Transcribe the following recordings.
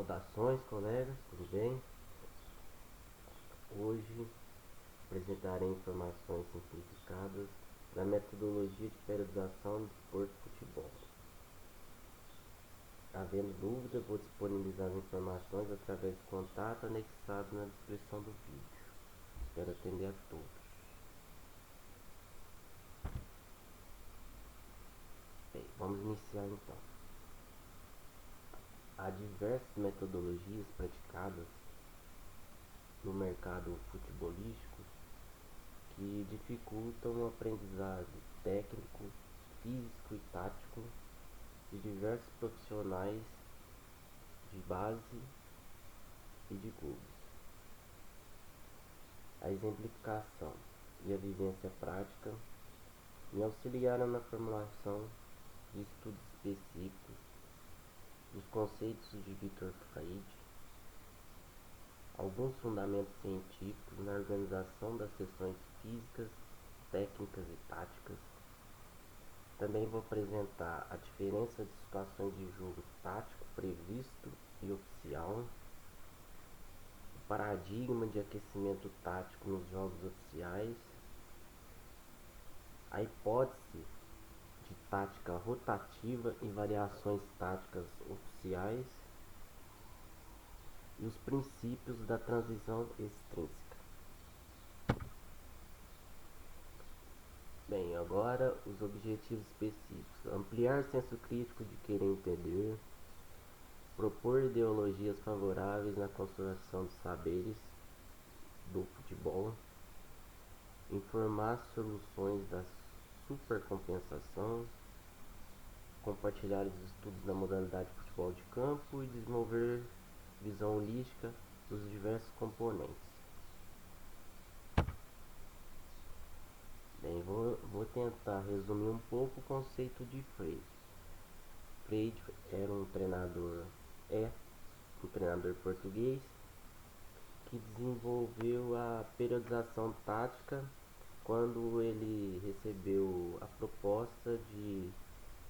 Saudações, colegas, tudo bem? Hoje apresentarei informações simplificadas da metodologia de periodização do desporto de futebol. Havendo dúvida, vou disponibilizar as informações através do contato anexado na descrição do vídeo. Espero atender a todos. Bem, vamos iniciar então. Há diversas metodologias praticadas no mercado futebolístico que dificultam o aprendizado técnico, físico e tático de diversos profissionais de base e de clubes. A exemplificação e a vivência prática me auxiliaram na formulação de estudos específicos dos conceitos de Victor Freud, alguns fundamentos científicos na organização das sessões físicas, técnicas e táticas. Também vou apresentar a diferença de situações de jogo tático previsto e oficial, o paradigma de aquecimento tático nos jogos oficiais, a hipótese de tática rotativa e variações táticas oficiais e os princípios da transição extrínseca. Bem, agora os objetivos específicos: ampliar o senso crítico de querer entender, propor ideologias favoráveis na construção de saberes do futebol, informar soluções da supercompensação, compartilhar os estudos da modalidade de futebol de campo e desenvolver visão holística dos diversos componentes. Bem, vou tentar resumir um pouco o conceito de Freud. Freud é um treinador português que desenvolveu a periodização tática quando ele recebeu a proposta de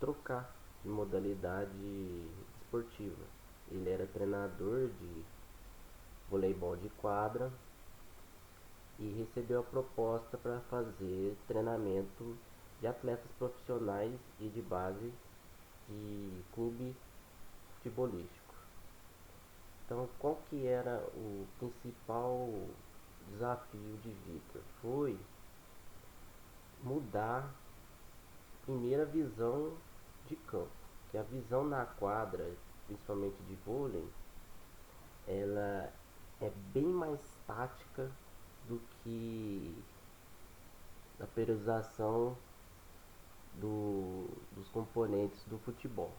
trocar de modalidade esportiva. Ele era treinador de voleibol de quadra e recebeu a proposta para fazer treinamento de atletas profissionais e de base de clube futebolístico. Então, qual que era o principal desafio de Victor? Foi mudar primeiro a visão de campo, que a visão na quadra, principalmente de vôlei, ela é bem mais tática do que a periodização dos componentes do futebol.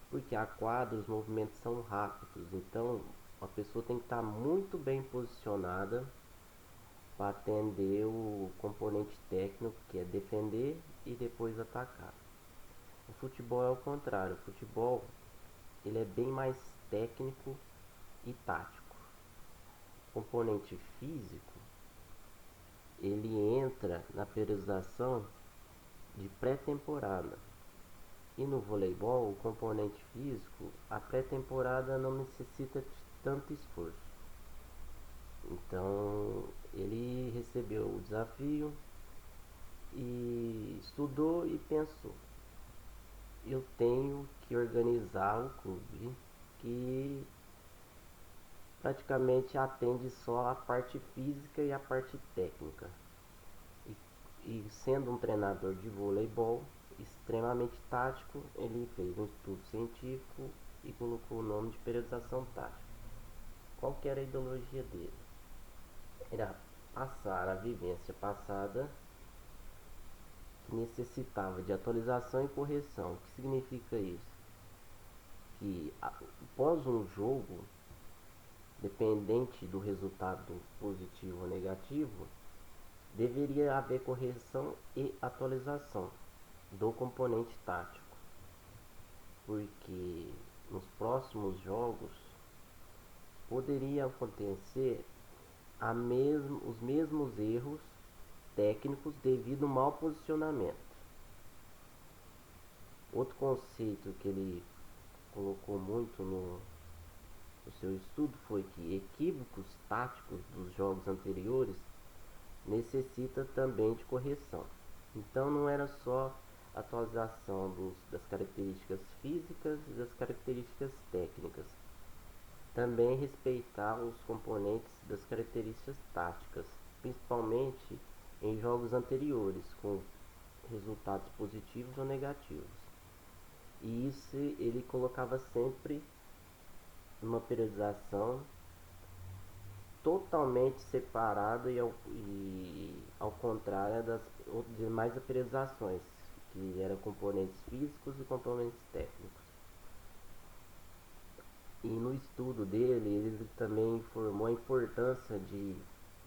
Porque a quadra, os movimentos são rápidos, então a pessoa tem que estar muito bem posicionada para atender o componente técnico, que é defender e depois atacar. O futebol é o contrário. O futebol ele é bem mais técnico e tático. O componente físico ele entra na periodização de pré-temporada. E no voleibol, o componente físico, a pré-temporada não necessita de tanto esforço. Então ele recebeu o desafio e estudou e pensou: eu tenho que organizar um clube que praticamente atende só a parte física e a parte técnica. E sendo um treinador de voleibol extremamente tático, ele fez um estudo científico e colocou o nome de periodização tática. Qual que era a ideologia dele? Era passar a vivência passada que necessitava de atualização e correção. O que significa isso? Que após um jogo, dependente do resultado positivo ou negativo, deveria haver correção e atualização do componente tático, porque nos próximos jogos poderia acontecer os mesmos erros técnicos devido ao mau posicionamento. Outro conceito que ele colocou muito o seu estudo foi que equívocos táticos dos jogos anteriores necessita também de correção. Então não era só atualização das características físicas e das características técnicas, também respeitar os componentes das características táticas, principalmente em jogos anteriores, com resultados positivos ou negativos. E isso ele colocava sempre uma periodização totalmente separada ao contrário das demais periodizações, que eram componentes físicos e componentes técnicos. E no estudo dele, ele também informou a importância de,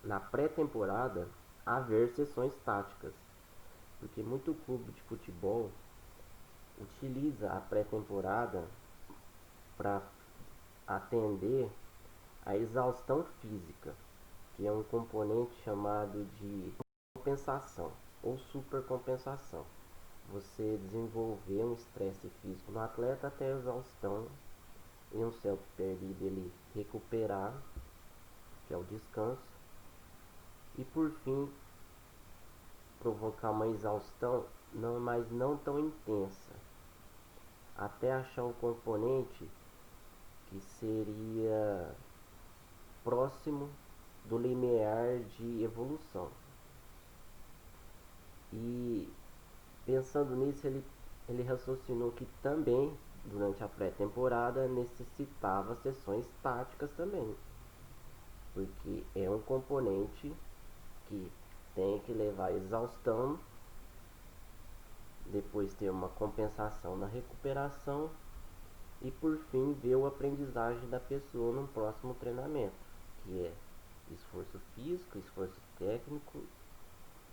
na pré-temporada, haver sessões táticas, porque muito clube de futebol utiliza a pré-temporada para atender a exaustão física, que é um componente chamado de compensação ou supercompensação. Você desenvolver um estresse físico no atleta até a exaustão, em um certo período ele recuperar, que é o descanso, e por fim provocar uma exaustão, mas não tão intensa, até achar um componente que seria próximo do limiar de evolução. E pensando nisso, ele raciocinou que também durante a pré-temporada necessitava sessões táticas também, porque é um componente que tem que levar a exaustão, depois ter uma compensação na recuperação e por fim ver o aprendizagem da pessoa no próximo treinamento, que é esforço físico, esforço técnico,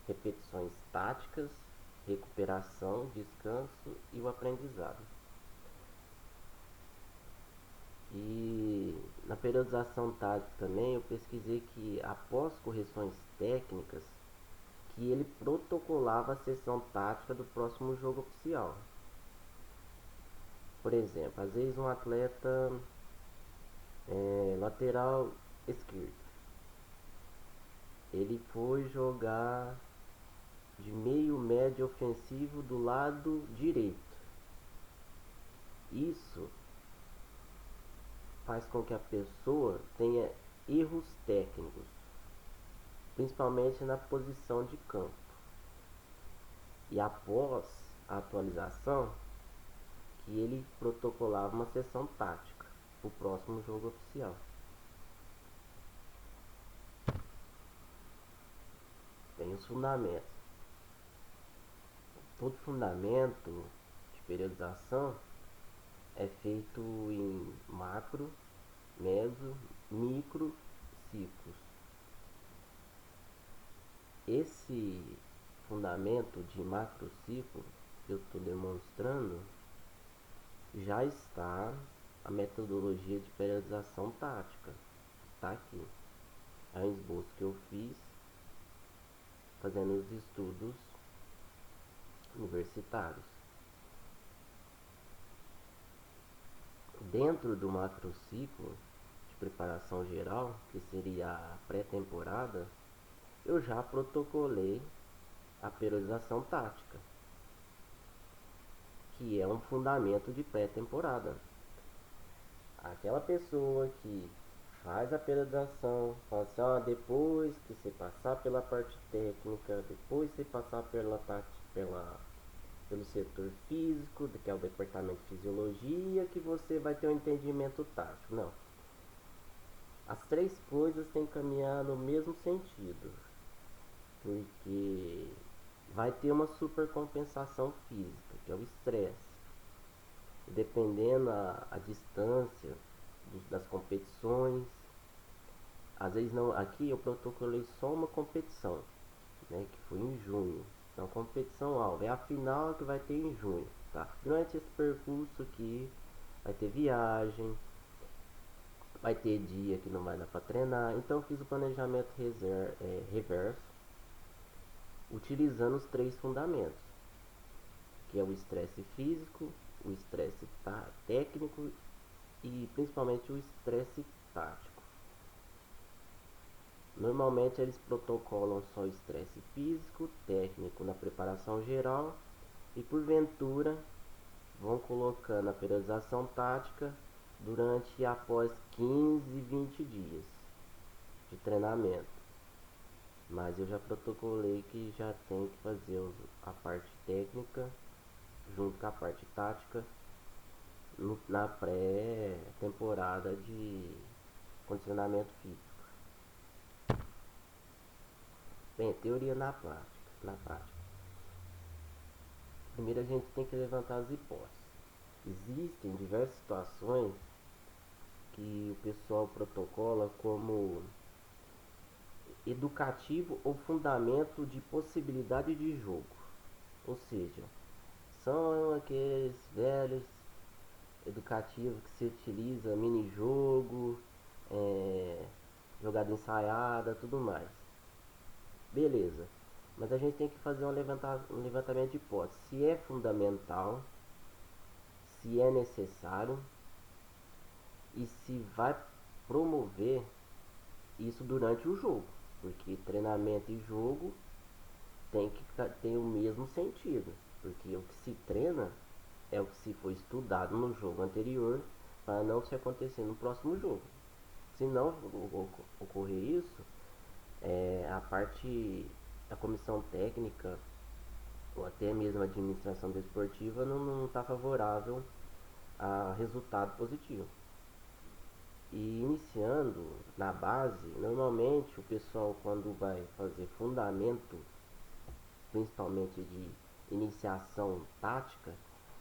repetições táticas, recuperação, descanso e o aprendizado. E na periodização tática também eu pesquisei que após correções técnicas que ele protocolava a sessão tática do próximo jogo oficial. Por exemplo, às vezes um atleta lateral esquerdo, ele foi jogar de meio médio ofensivo do lado direito. Isso faz com que a pessoa tenha erros técnicos, principalmente na posição de campo. E após a atualização, que ele protocolava uma sessão tática para o próximo jogo oficial. Tem os fundamentos. Todo fundamento de periodização é feito em macro, meso, micro ciclos. Esse fundamento de macro ciclo que eu estou demonstrando já está a metodologia de periodização tática. Está aqui. É um esboço que eu fiz fazendo os estudos universitários. Dentro do macrociclo de preparação geral, que seria a pré-temporada, eu já protocolei a periodização tática, que é um fundamento de pré-temporada. Aquela pessoa que faz a periodização, fala assim, depois que você passar pela parte técnica, depois que você passar pelo setor físico, que é o departamento de fisiologia, que você vai ter um entendimento tático. Não. As três coisas têm que caminhar no mesmo sentido, porque vai ter uma supercompensação física, que é o estresse. Dependendo a distância das competições, às vezes não, aqui eu protocolei só uma competição, né, que foi em junho. Então competição alvo é a final que vai ter em junho, tá? Durante esse percurso aqui vai ter viagem, vai ter dia que não vai dar para treinar, então eu fiz o planejamento reverso, utilizando os três fundamentos, que é o estresse físico, o estresse técnico e principalmente o estresse tático. Normalmente eles protocolam só estresse físico, técnico na preparação geral e porventura vão colocando a periodização tática durante e após 15, 20 dias de treinamento. Mas eu já protocolei que já tem que fazer a parte técnica junto com a parte tática na pré-temporada de condicionamento físico. Bem, teoria na prática. Primeiro a gente tem que levantar as hipóteses. Existem diversas situações que o pessoal protocola como educativo ou fundamento de possibilidade de jogo. Ou seja, são aqueles velhos educativos que se utiliza mini-jogo, jogada ensaiada, tudo mais. Beleza. Mas a gente tem que fazer um levantamento de hipóteses. Se é fundamental, se é necessário e se vai promover isso durante o jogo. Porque treinamento e jogo tem que ter o mesmo sentido. Porque o que se treina é o que se foi estudado no jogo anterior para não se acontecer no próximo jogo. Se não ocorrer isso, a comissão técnica ou até mesmo a administração desportiva não está favorável a resultado positivo. E iniciando na base, normalmente o pessoal quando vai fazer fundamento, principalmente de iniciação tática,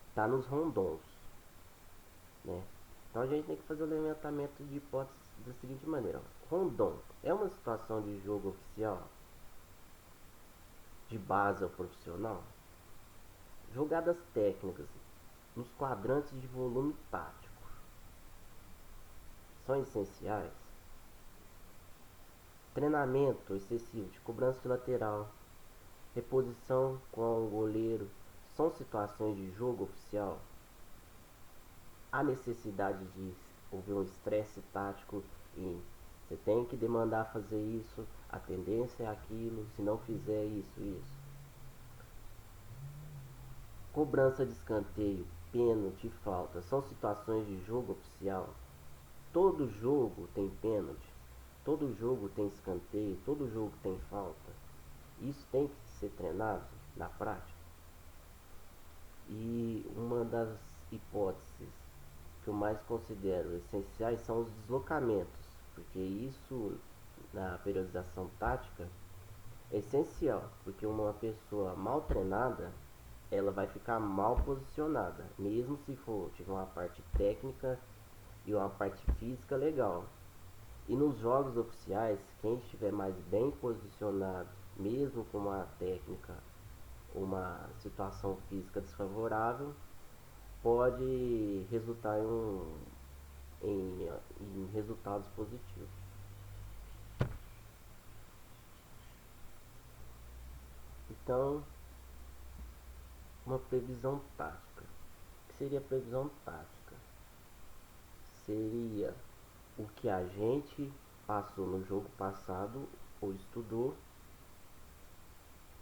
está nos rondons, né? Então a gente tem que fazer o levantamento de hipóteses da seguinte maneira: rondon é uma situação de jogo oficial de base ao profissional? Jogadas técnicas nos quadrantes de volume tático são essenciais? Treinamento excessivo de cobrança de lateral, reposição com o goleiro são situações de jogo oficial? Há necessidade de houver um estresse tático e você tem que demandar fazer isso, a tendência é aquilo, se não fizer isso. Cobrança de escanteio, pênalti, falta são situações de jogo oficial? Todo jogo tem pênalti, todo jogo tem escanteio, todo jogo tem falta. Isso tem que ser treinado na prática. E uma das hipóteses que eu mais considero essenciais são os deslocamentos, porque isso na periodização tática é essencial, porque uma pessoa mal treinada ela vai ficar mal posicionada, mesmo se for tiver uma parte técnica e uma parte física legal. E nos jogos oficiais, quem estiver mais bem posicionado, mesmo com uma técnica, uma situação física desfavorável, pode resultar em resultados positivos. Então, uma previsão tática. O que seria previsão tática? Seria o que a gente passou no jogo passado ou estudou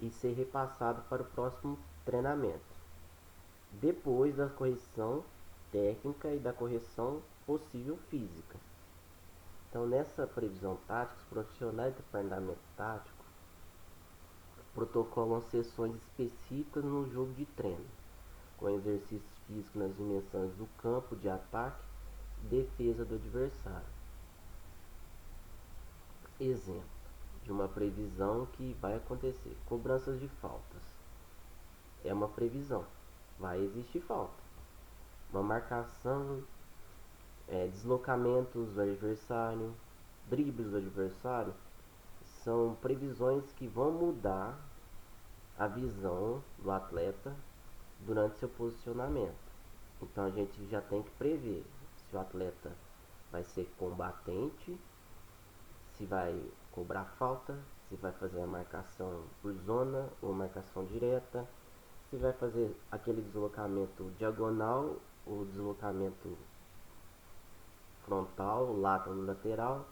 e ser repassado para o próximo treinamento. Depois da correção técnica e da correção possível física. Então, nessa previsão tática, os profissionais de treinamento tático protocolam sessões específicas no jogo de treino, com exercícios físicos nas dimensões do campo de ataque e defesa do adversário. Exemplo de uma previsão que vai acontecer: cobranças de faltas. É uma previsão, vai existir falta. Uma marcação, deslocamentos do adversário, dribles do adversário, são previsões que vão mudar a visão do atleta durante seu posicionamento. Então a gente já tem que prever se o atleta vai ser combatente, se vai cobrar falta, se vai fazer a marcação por zona ou marcação direta, se vai fazer aquele deslocamento diagonal ou deslocamento frontal, lata no lateral,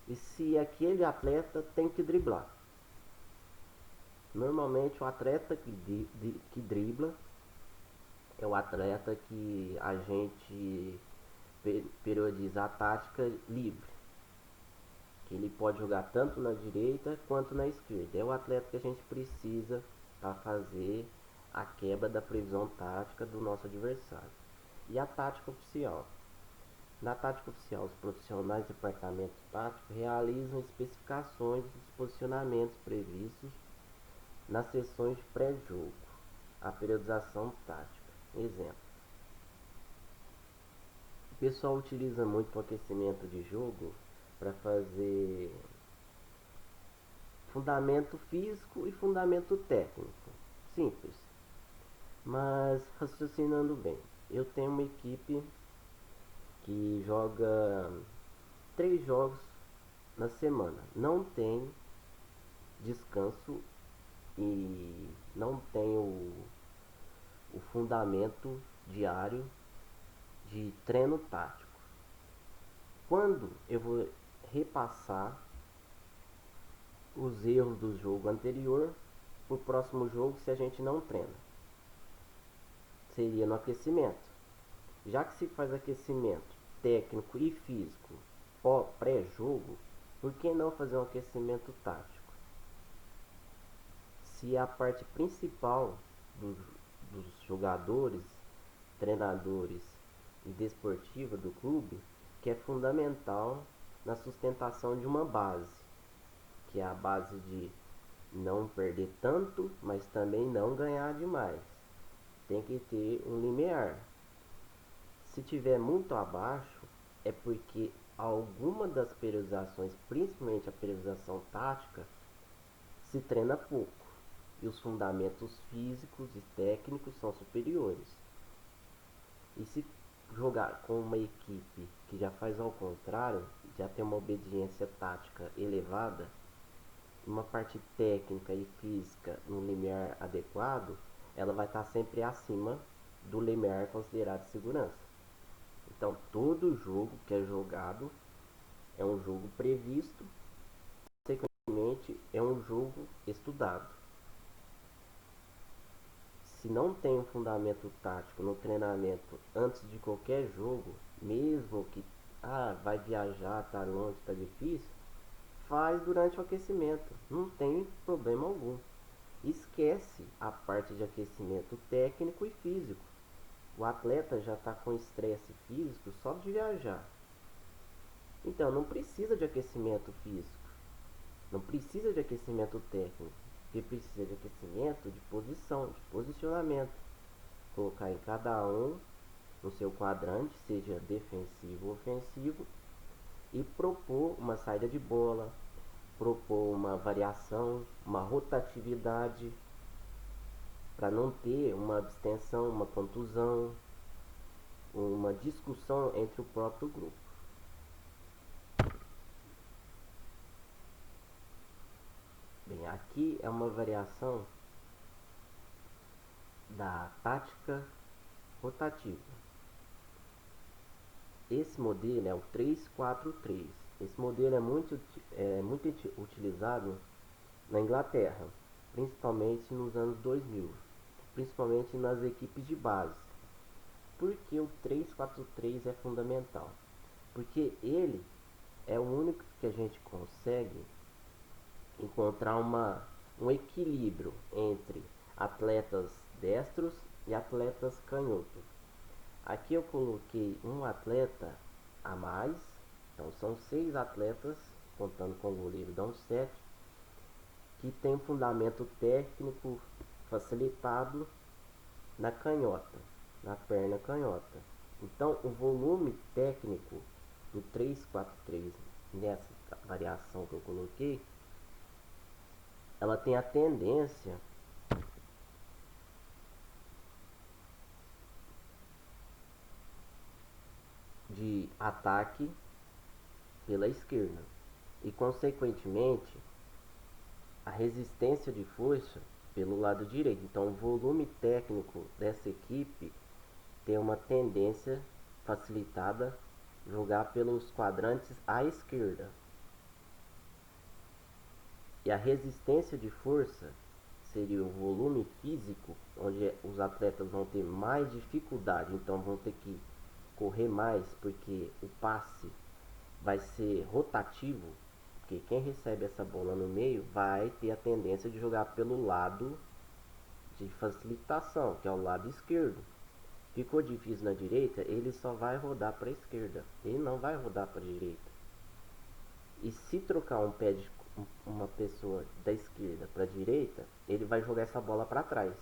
e se aquele atleta tem que driblar. Normalmente o atleta que dribla é o atleta que a gente periodiza a tática livre, que ele pode jogar tanto na direita quanto na esquerda. É o atleta que a gente precisa para fazer a quebra da previsão tática do nosso adversário. E a tática oficial. Na tática oficial, os profissionais do departamento tático realizam especificações dos posicionamentos previstos nas sessões de pré-jogo, a periodização tática. Exemplo: o pessoal utiliza muito o aquecimento de jogo para fazer fundamento físico e fundamento técnico. Simples. Mas raciocinando bem, eu tenho uma equipe que joga 3 jogos na semana. Não tem descanso e não tem o fundamento diário de treino tático. Quando eu vou repassar os erros do jogo anterior para o próximo jogo se a gente não treina? Seria no aquecimento. Já que se faz aquecimento técnico e físico pré-jogo, por que não fazer um aquecimento tático? Se a parte principal dos jogadores, treinadores e desportiva do clube, que é fundamental na sustentação de uma base, que é a base de não perder tanto, mas também não ganhar demais. Tem que ter um limiar. Se tiver muito abaixo, é porque alguma das periodizações, principalmente a periodização tática, se treina pouco e os fundamentos físicos e técnicos são superiores. E se jogar com uma equipe que já faz ao contrário, já tem uma obediência tática elevada, uma parte técnica e física no limiar adequado, ela vai estar sempre acima do limiar considerado segurança. Então, todo jogo que é jogado é um jogo previsto, consequentemente, é um jogo estudado. Se não tem um fundamento tático no treinamento antes de qualquer jogo, mesmo que vai viajar, tá longe, tá difícil, faz durante o aquecimento, não tem problema algum. Esquece a parte de aquecimento técnico e físico. O atleta já está com estresse físico só de viajar. Então não precisa de aquecimento físico, não precisa de aquecimento técnico, porque precisa de aquecimento de posição, de posicionamento. Colocar em cada um no seu quadrante, seja defensivo ou ofensivo, e propor uma saída de bola, propor uma variação, uma rotatividade, para não ter uma abstenção, uma contusão, uma discussão entre o próprio grupo. Bem, aqui é uma variação da tática rotativa. Esse modelo é o 3-4-3. Esse modelo é muito utilizado na Inglaterra, principalmente nos anos 2000, principalmente nas equipes de base. Por que o 3-4-3 é fundamental? Porque ele é o único que a gente consegue encontrar um equilíbrio entre atletas destros e atletas canhotos. Aqui eu coloquei um atleta a mais, então são 6 atletas, contando com o goleiro, dão 7, que tem um fundamento técnico facilitado na canhota, na perna canhota. Então o volume técnico do 3-4-3 nessa variação que eu coloquei, ela tem a tendência de ataque pela esquerda e consequentemente a resistência de força pelo lado direito. Então o volume técnico dessa equipe tem uma tendência facilitada jogar pelos quadrantes à esquerda. E a resistência de força seria o volume físico, onde os atletas vão ter mais dificuldade, então vão ter que correr mais, porque o passe vai ser rotativo, porque quem recebe essa bola no meio vai ter a tendência de jogar pelo lado de facilitação, que é o lado esquerdo. Ficou difícil na direita, ele só vai rodar para a esquerda, ele não vai rodar para a direita. E se trocar uma pessoa da esquerda para a direita, ele vai jogar essa bola para trás.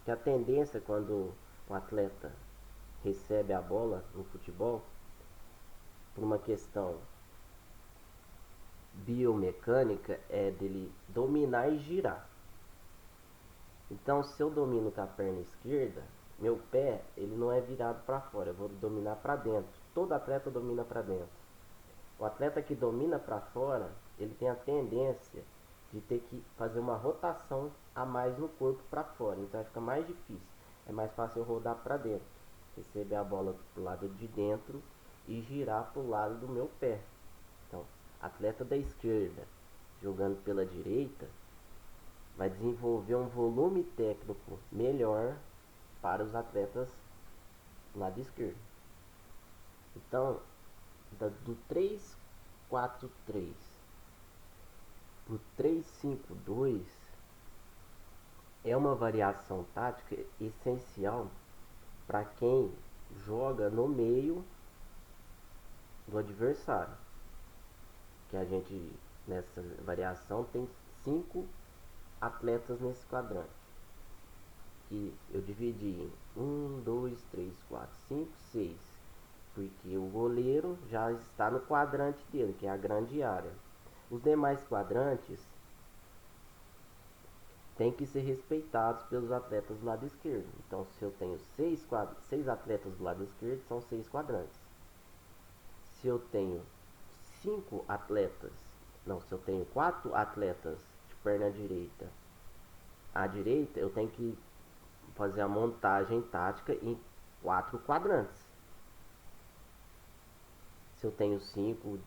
Que a tendência quando um atleta recebe a bola no futebol, por uma questão biomecânica, é dele dominar e girar. Então, se eu domino com a perna esquerda, meu pé ele não é virado para fora, eu vou dominar para dentro. Todo atleta domina para dentro. O atleta que domina para fora, ele tem a tendência de ter que fazer uma rotação a mais no corpo para fora, então fica mais difícil. É mais fácil eu rodar para dentro, receber a bola pro lado de dentro e girar pro lado do meu pé. Então, atleta da esquerda jogando pela direita vai desenvolver um volume técnico melhor para os atletas do lado esquerdo. Então, do 3-4-3 pro 3-5-2 é uma variação tática essencial para quem joga no meio do adversário. Que a gente, nessa variação, tem 5 atletas nesse quadrante. Que eu dividi em 1, 2, 3, 4, 5, 6. Porque o goleiro já está no quadrante dele, que é a grande área. Os demais quadrantes têm que ser respeitados pelos atletas do lado esquerdo. Então, se eu tenho 6 atletas do lado esquerdo, são 6 quadrantes. Se eu tenho 5 atletas, não, se eu tenho 4 atletas de perna direita à direita, eu tenho que fazer a montagem tática em 4 quadrantes. Se eu tenho 5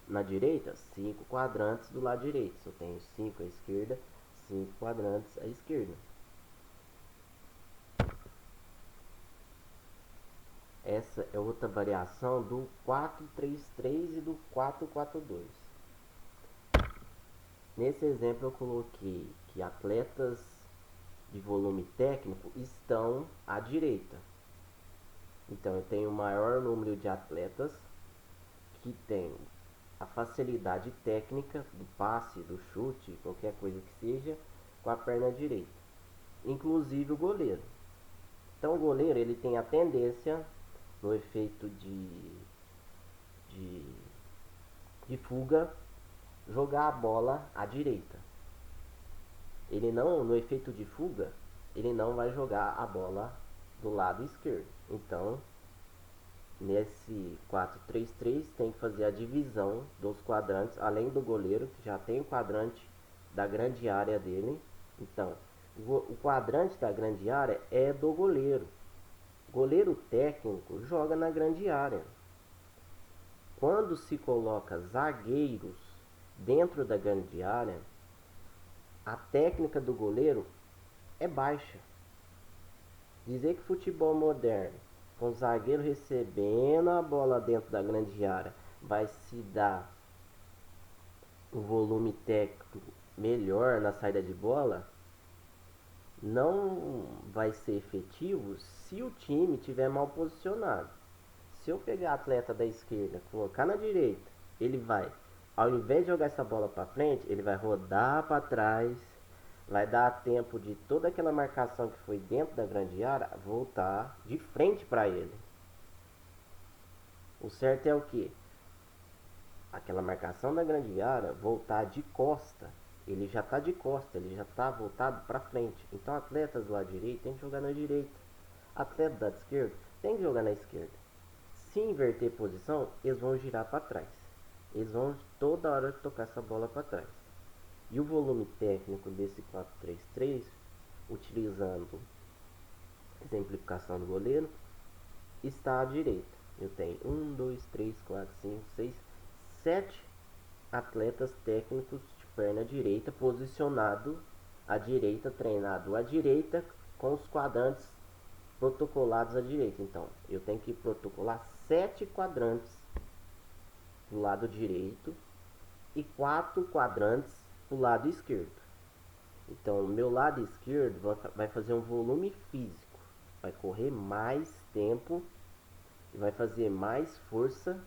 na direita, 5 quadrantes do lado direito. Se eu tenho 5 à esquerda, 5 quadrantes à esquerda. Essa é outra variação do 4-3-3 e do 4-4-2. Nesse exemplo eu coloquei que atletas de volume técnico estão à direita. Então eu tenho o maior número de atletas que tem a facilidade técnica do passe, do chute, qualquer coisa que seja, com a perna direita, inclusive o goleiro. Então o goleiro ele tem a tendência, no efeito de, de fuga, jogar a bola à direita. Ele não, no efeito de fuga, ele não vai jogar a bola do lado esquerdo. Então, nesse 4-3-3 tem que fazer a divisão dos quadrantes, além do goleiro, que já tem o quadrante da grande área dele. Então, o quadrante da grande área é do goleiro. O goleiro técnico joga na grande área. Quando se coloca zagueiros dentro da grande área, a técnica do goleiro é baixa. Dizer que futebol moderno, com o zagueiro recebendo a bola dentro da grande área, vai se dar um volume técnico melhor na saída de bola, não vai ser efetivo se o time estiver mal posicionado. Se eu pegar atleta da esquerda, colocar na direita, ele vai, ao invés de jogar essa bola para frente, ele vai rodar para trás, vai dar tempo de toda aquela marcação que foi dentro da grande área voltar de frente para ele. O certo é o que? Aquela marcação da grande área voltar de costa. Ele já está de costa, ele já está voltado para frente. Então atletas do lado direito tem que jogar na direita. Atleta do lado esquerdo tem que jogar na esquerda. Se inverter posição, eles vão girar para trás. Eles vão toda hora tocar essa bola para trás. E o volume técnico desse 4-3-3, utilizando a exemplificação do goleiro, está à direita. Eu tenho 7 atletas técnicos de perna direita posicionado à direita, treinado à direita, com os quadrantes protocolados à direita. Então, eu tenho que protocolar 7 quadrantes do lado direito e 4 quadrantes do lado esquerdo. Então, o meu lado esquerdo vai fazer um volume físico, vai correr mais tempo e vai fazer mais força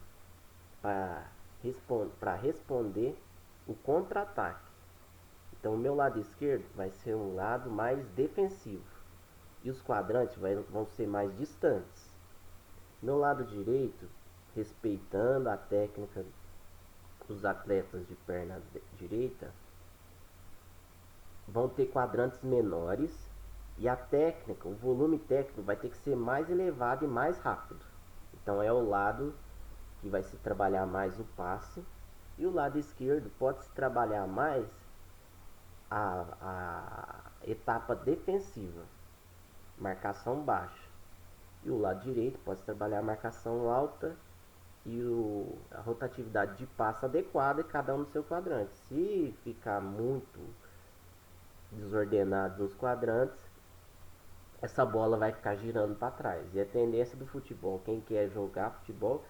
para responder o contra-ataque. Então, o meu lado esquerdo vai ser um lado mais defensivo e os quadrantes vão ser mais distantes. Meu lado direito, respeitando a técnica dos atletas de perna direita, vão ter quadrantes menores e a técnica, o volume técnico vai ter que ser mais elevado e mais rápido. Então é o lado que vai se trabalhar mais o passe e o lado esquerdo pode se trabalhar mais a etapa defensiva, marcação baixa. E o lado direito pode trabalhar a marcação alta e a rotatividade de passe adequada, cada um no seu quadrante. Se ficar muito desordenado nos quadrantes, essa bola vai ficar girando para trás. E a tendência do futebol, quem quer jogar futebol,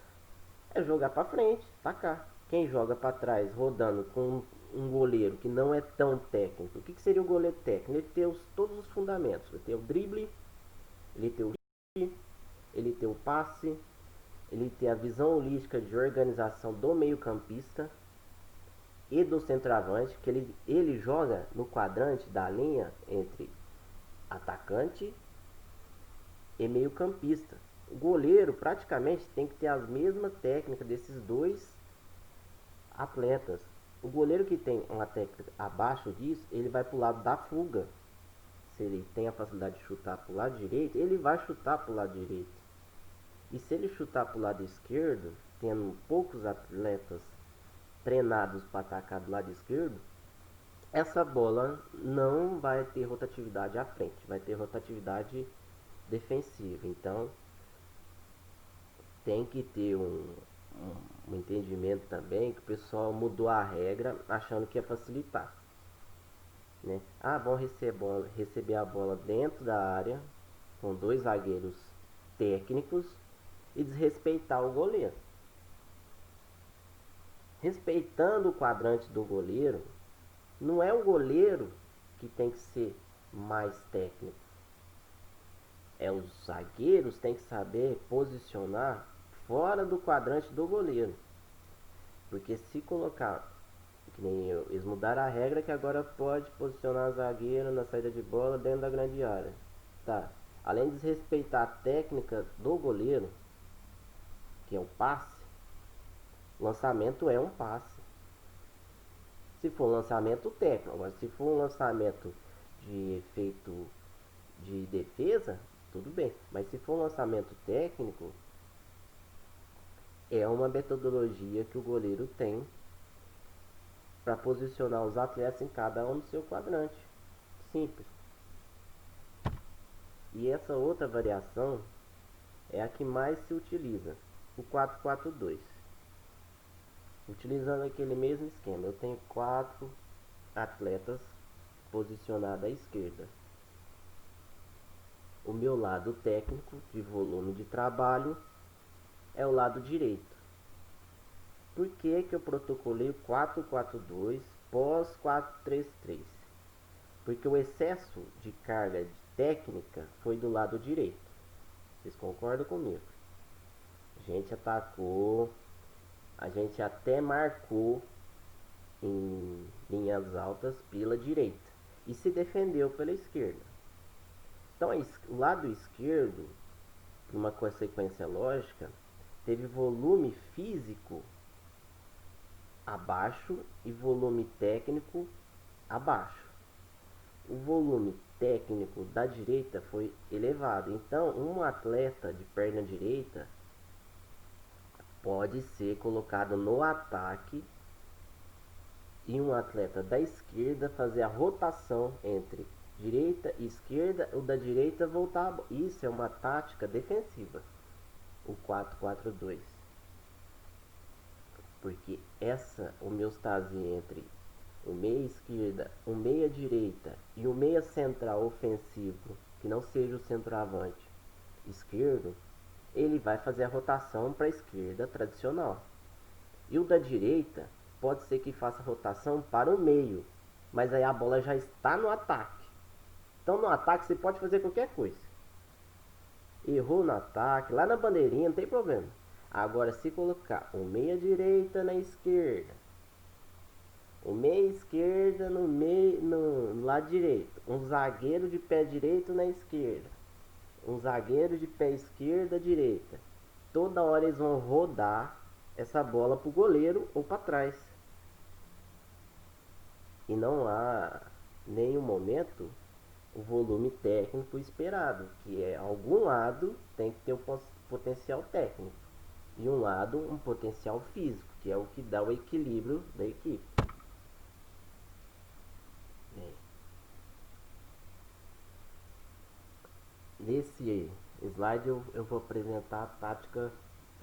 é jogar para frente, tacar. Quem joga para trás, rodando com um goleiro que não é tão técnico. O que seria o goleiro técnico? Ele tem todos os fundamentos. Ele tem o drible, ele tem o chute, ele tem o passe, ele tem a visão holística de organização do meio-campista e do centroavante, que ele joga no quadrante da linha entre atacante e meio-campista. O goleiro praticamente tem que ter as mesmas técnicas desses dois atletas. O goleiro que tem uma técnica abaixo disso, ele vai para o lado da fuga. Se ele tem a facilidade de chutar para o lado direito, ele vai chutar para o lado direito. E se ele chutar para o lado esquerdo, tendo poucos atletas treinados para atacar do lado esquerdo, essa bola não vai ter rotatividade à frente, vai ter rotatividade defensiva. Então tem que ter um entendimento também que o pessoal mudou a regra achando que ia facilitar, né? Vão receber a bola dentro da área com dois zagueiros técnicos e desrespeitar o goleiro. Respeitando o quadrante do goleiro, não é o goleiro que tem que ser mais técnico. Os zagueiros têm que saber posicionar fora do quadrante do goleiro. Porque se colocar, que nem eu, eles mudaram a regra que agora pode posicionar zagueiro na saída de bola dentro da grande área. Tá. Além de desrespeitar a técnica do goleiro, que é o passe, lançamento é um passe. Se for um lançamento técnico, agora se for um lançamento de efeito de defesa, tudo bem. Mas se for um lançamento técnico, é uma metodologia que o goleiro tem para posicionar os atletas em cada um no seu quadrante. Simples. E essa outra variação é a que mais se utiliza, o 4-4-2. Utilizando aquele mesmo esquema, eu tenho 4 atletas posicionados à esquerda. O meu lado técnico de volume de trabalho é o lado direito. Por que eu protocolei o 4-4-2 pós 4-3-3? Porque o excesso de carga técnica foi do lado direito. Vocês concordam comigo? A gente atacou, a gente até marcou em linhas altas pela direita e se defendeu pela esquerda. Então, o lado esquerdo, numa consequência lógica, teve volume físico abaixo e volume técnico abaixo. O volume técnico da direita foi elevado. Então, um atleta de perna direita pode ser colocado no ataque e um atleta da esquerda fazer a rotação entre direita e esquerda, o da direita voltar. Isso é uma tática defensiva. o 4-4-2, porque essa homeostasia entre o meia esquerda, o meia direita e o meia central ofensivo, que não seja o centroavante esquerdo, ele vai fazer a rotação para a esquerda tradicional. E o da direita pode ser que faça rotação para o meio, mas aí a bola já está no ataque. Então no ataque você pode fazer qualquer coisa. Errou no ataque, lá na bandeirinha não tem problema. Agora se colocar o meia direita na esquerda, o meia esquerda no lado direito, um zagueiro de pé direito na esquerda, um zagueiro de pé esquerda direita, toda hora eles vão rodar essa bola para o goleiro ou para trás. E não há nenhum momento o volume técnico esperado, que é algum lado tem que ter o potencial técnico e um lado um potencial físico, que é o que dá o equilíbrio da equipe. Nesse slide eu vou apresentar a tática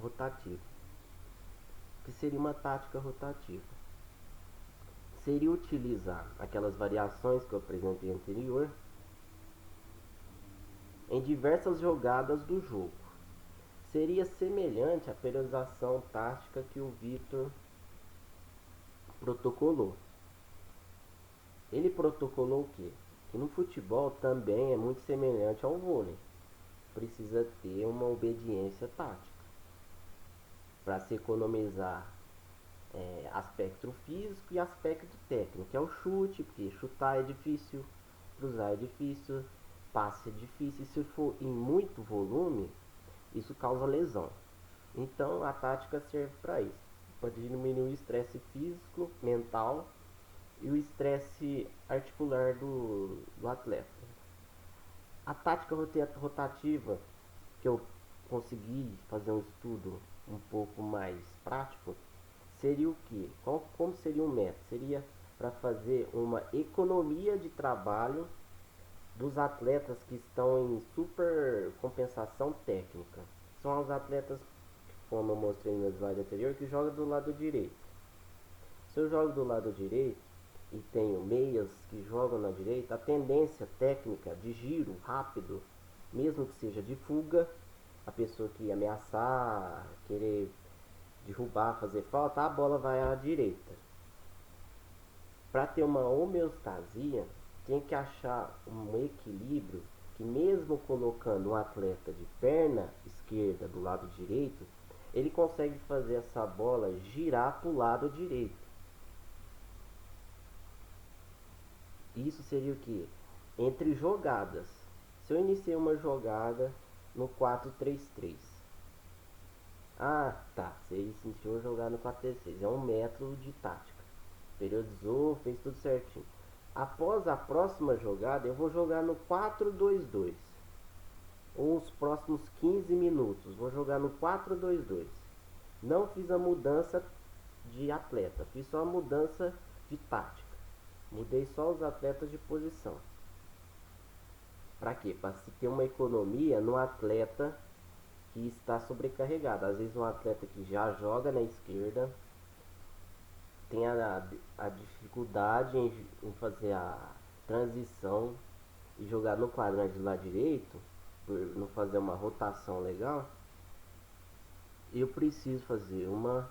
rotativa. O que seria uma tática rotativa? Seria utilizar aquelas variações que eu apresentei anterior em diversas jogadas do jogo. Seria semelhante à periodização tática que o Victor protocolou. Ele protocolou o quê? Que no futebol também é muito semelhante ao vôlei. Precisa ter uma obediência tática para se economizar aspecto físico e aspecto técnico, que é o chute, porque chutar é difícil, cruzar é difícil, passe é difícil, e se for em muito volume, isso causa lesão. Então a tática serve para isso, para diminuir o estresse físico, mental e o estresse articular do atleta. A tática rotativa, que eu consegui fazer um estudo um pouco mais prático, seria o que? Como seria um método? Seria para fazer uma economia de trabalho dos atletas que estão em super compensação técnica. São os atletas, como eu mostrei no slide anterior, que jogam do lado direito. Se eu jogo do lado direito e tenho meias que jogam na direita, a tendência técnica de giro rápido, mesmo que seja de fuga, a pessoa que ameaçar, querer derrubar, fazer falta, a bola vai à direita. Para ter uma homeostasia, tem que achar um equilíbrio que, mesmo colocando um atleta de perna esquerda do lado direito, ele consegue fazer essa bola girar para o lado direito. Isso seria o que? Entre jogadas. Se eu iniciei uma jogada no 4-3-3. Ah, tá. Você iniciou a jogar no 4-3-3. É um método de tática. Periodizou, fez tudo certinho. Após a próxima jogada, eu vou jogar no 4-2-2. Ou os próximos 15 minutos, vou jogar no 4-2-2. Não fiz a mudança de atleta, fiz só a mudança de tática. Mudei só os atletas de posição. Para quê? Para se ter uma economia no atleta que está sobrecarregado. Às vezes um atleta que já joga na esquerda tem a dificuldade em fazer a transição e jogar no quadrante do lado direito, por não fazer uma rotação legal. Eu preciso fazer uma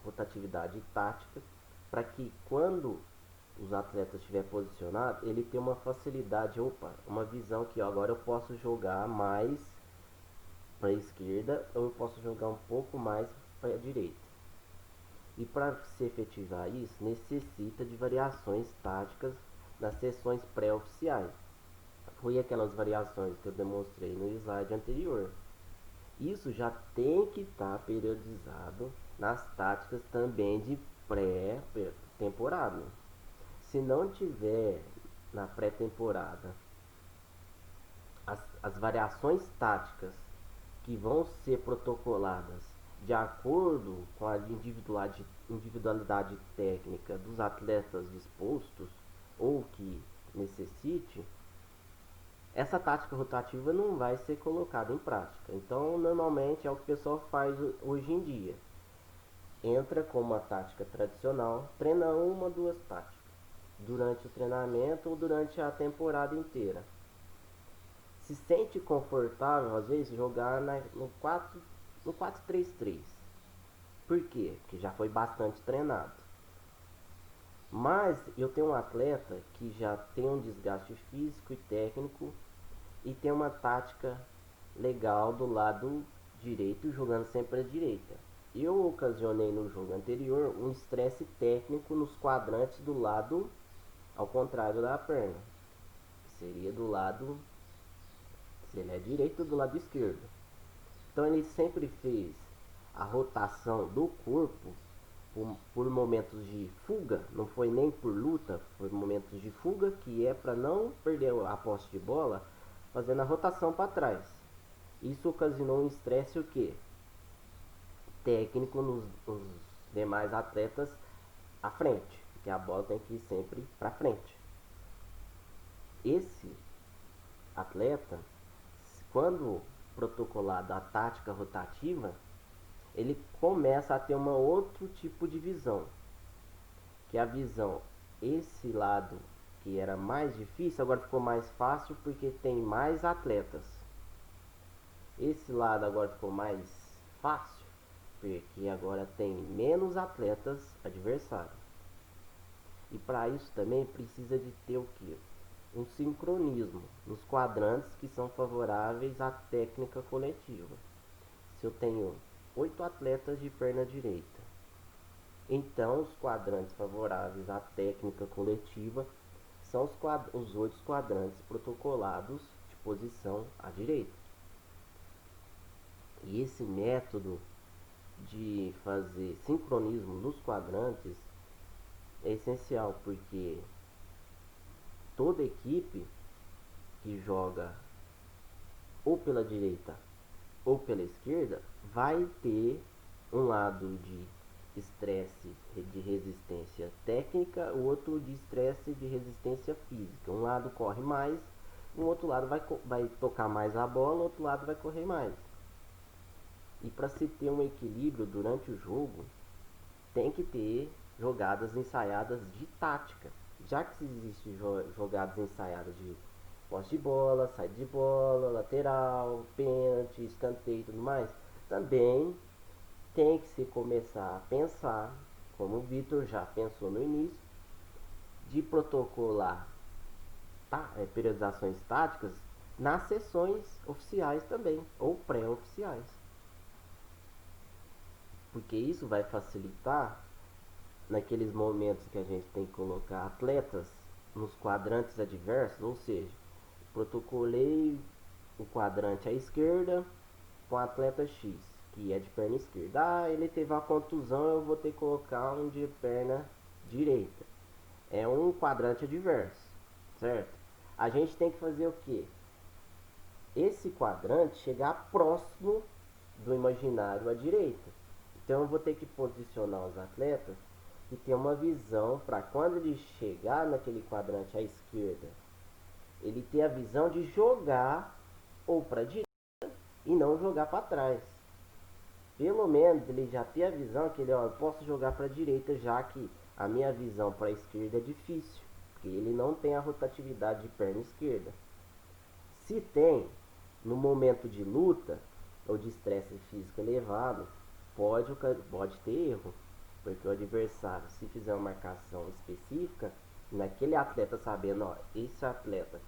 rotatividade tática para que, quando os atletas estiver posicionado, ele tem uma facilidade, uma visão que agora eu posso jogar mais para a esquerda ou eu posso jogar um pouco mais para a direita. E para se efetivar isso, necessita de variações táticas nas sessões pré-oficiais. Foi aquelas variações que eu demonstrei no slide anterior. Isso já tem que estar periodizado nas táticas também de pré-temporada. Se não tiver na pré-temporada as variações táticas que vão ser protocoladas de acordo com a individualidade técnica dos atletas dispostos ou que necessite, essa tática rotativa não vai ser colocada em prática. Então, normalmente é o que o pessoal faz hoje em dia. Entra com uma tática tradicional, treina uma, duas táticas durante o treinamento ou durante a temporada inteira. Se sente confortável, às vezes, jogar no 4-3-3. Por quê? Porque já foi bastante treinado. Mas eu tenho um atleta que já tem um desgaste físico e técnico e tem uma tática legal do lado direito, jogando sempre à direita. Eu ocasionei no jogo anterior um estresse técnico nos quadrantes do lado ao contrário da perna. Seria do lado, se ele é direito, do lado esquerdo. Então ele sempre fez a rotação do corpo por momentos de fuga, não foi nem por luta, foi momentos de fuga, que é para não perder a posse de bola, fazendo a rotação para trás. Isso ocasionou um estresse o quê? Técnico nos demais atletas à frente, porque a bola tem que ir sempre para frente. Esse atleta, quando protocolado a tática rotativa, ele começa a ter um outro tipo de visão, que é a visão, esse lado que era mais difícil, agora ficou mais fácil porque tem mais atletas. Esse lado agora ficou mais fácil porque agora tem menos atletas adversários. E para isso também precisa de ter o que? Um sincronismo nos quadrantes que são favoráveis à técnica coletiva. Se eu tenho 8 atletas de perna direita, então os quadrantes favoráveis à técnica coletiva são os 8 quadrantes protocolados de posição à direita. E esse método de fazer sincronismo nos quadrantes é essencial, porque toda equipe que joga ou pela direita ou pela esquerda vai ter um lado de estresse de resistência técnica, o outro de estresse de resistência física. Um lado corre mais, o outro lado vai tocar mais a bola, o outro lado vai correr mais. E para se ter um equilíbrio durante o jogo, tem que ter jogadas ensaiadas de tática. Já que existem jogadas ensaiadas de posse de bola, saída de bola, lateral, pênalti, escanteio e tudo mais, também tem que se começar a pensar, como o Vitor já pensou no início, de protocolar periodizações táticas nas sessões oficiais também, ou pré-oficiais. Porque isso vai facilitar naqueles momentos que a gente tem que colocar atletas nos quadrantes adversos, ou seja, protocolei o quadrante à esquerda com o atleta X, que é de perna esquerda. Ah, ele teve uma contusão, eu vou ter que colocar um de perna direita. É um quadrante adverso, certo? A gente tem que fazer o que? Esse quadrante chegar próximo do imaginário à direita. Então eu vou ter que posicionar os atletas e ter uma visão para quando ele chegar naquele quadrante à esquerda, ele ter a visão de jogar ou para a direita e não jogar para trás. Pelo menos ele já ter a visão que ele, ó, eu posso jogar para a direita, já que a minha visão para a esquerda é difícil, porque ele não tem a rotatividade de perna esquerda. Se tem, no momento de luta ou de estresse físico elevado, pode ter erro, porque o adversário, se fizer uma marcação específica, naquele atleta sabendo, ó, esse atleta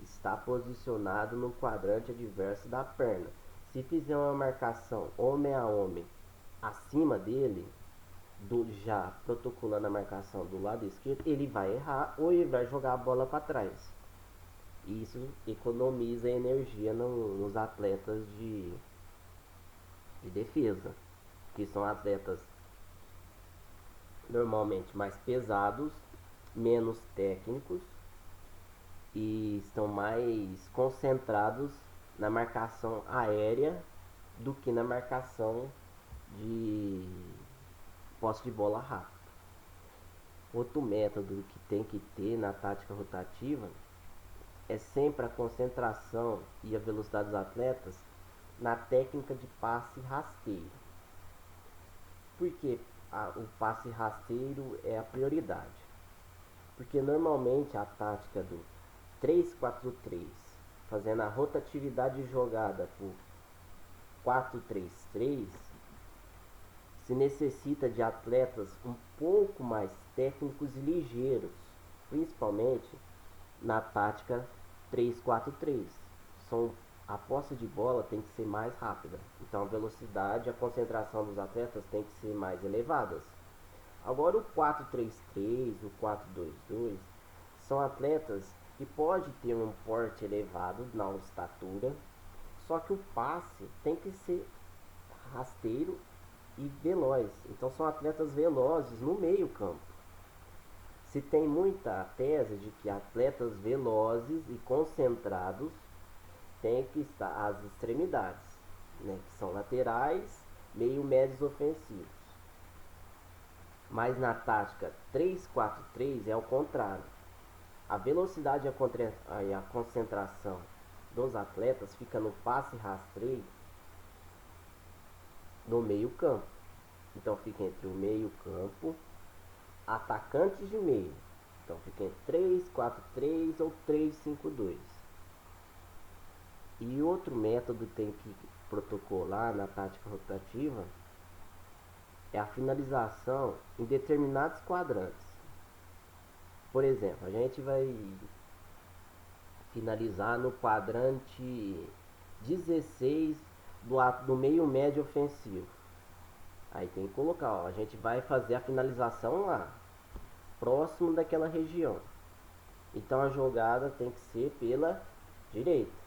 está posicionado no quadrante adverso da perna. Se fizer uma marcação homem a homem acima dele, já protocolando a marcação do lado esquerdo, ele vai errar ou ele vai jogar a bola para trás. Isso economiza energia nos atletas de defesa, que são atletas normalmente mais pesados, menos técnicos e estão mais concentrados na marcação aérea do que na marcação de posse de bola rápida. Outro método que tem que ter na tática rotativa é sempre a concentração e a velocidade dos atletas na técnica de passe rasteiro. Porque o passe rasteiro é a prioridade. Porque normalmente a tática do 3-4-3, fazendo a rotatividade jogada por 4-3-3, se necessita de atletas um pouco mais técnicos e ligeiros, principalmente na tática 3-4-3. A posse de bola tem que ser mais rápida, então a velocidade e a concentração dos atletas tem que ser mais elevadas. Agora o 4-3-3, o 4-2-2 são atletas que podem ter um porte elevado na estatura, só que o passe tem que ser rasteiro e veloz. Então são atletas velozes no meio campo. Se tem muita tese de que atletas velozes e concentrados têm que estar às extremidades, né, que são laterais, meio médios ofensivos. Mas na tática 3-4-3 é o contrário. A velocidade e a concentração dos atletas fica no passe rastreio no meio campo. Então fica entre o meio campo, atacantes de meio. Então fica entre 3-4-3 ou 3-5-2. E outro método que tem que protocolar na tática rotativa é a finalização em determinados quadrantes. Por exemplo, a gente vai finalizar no quadrante 16 do meio médio ofensivo. Aí tem que colocar, ó, a gente vai fazer a finalização lá, próximo daquela região. Então a jogada tem que ser pela direita.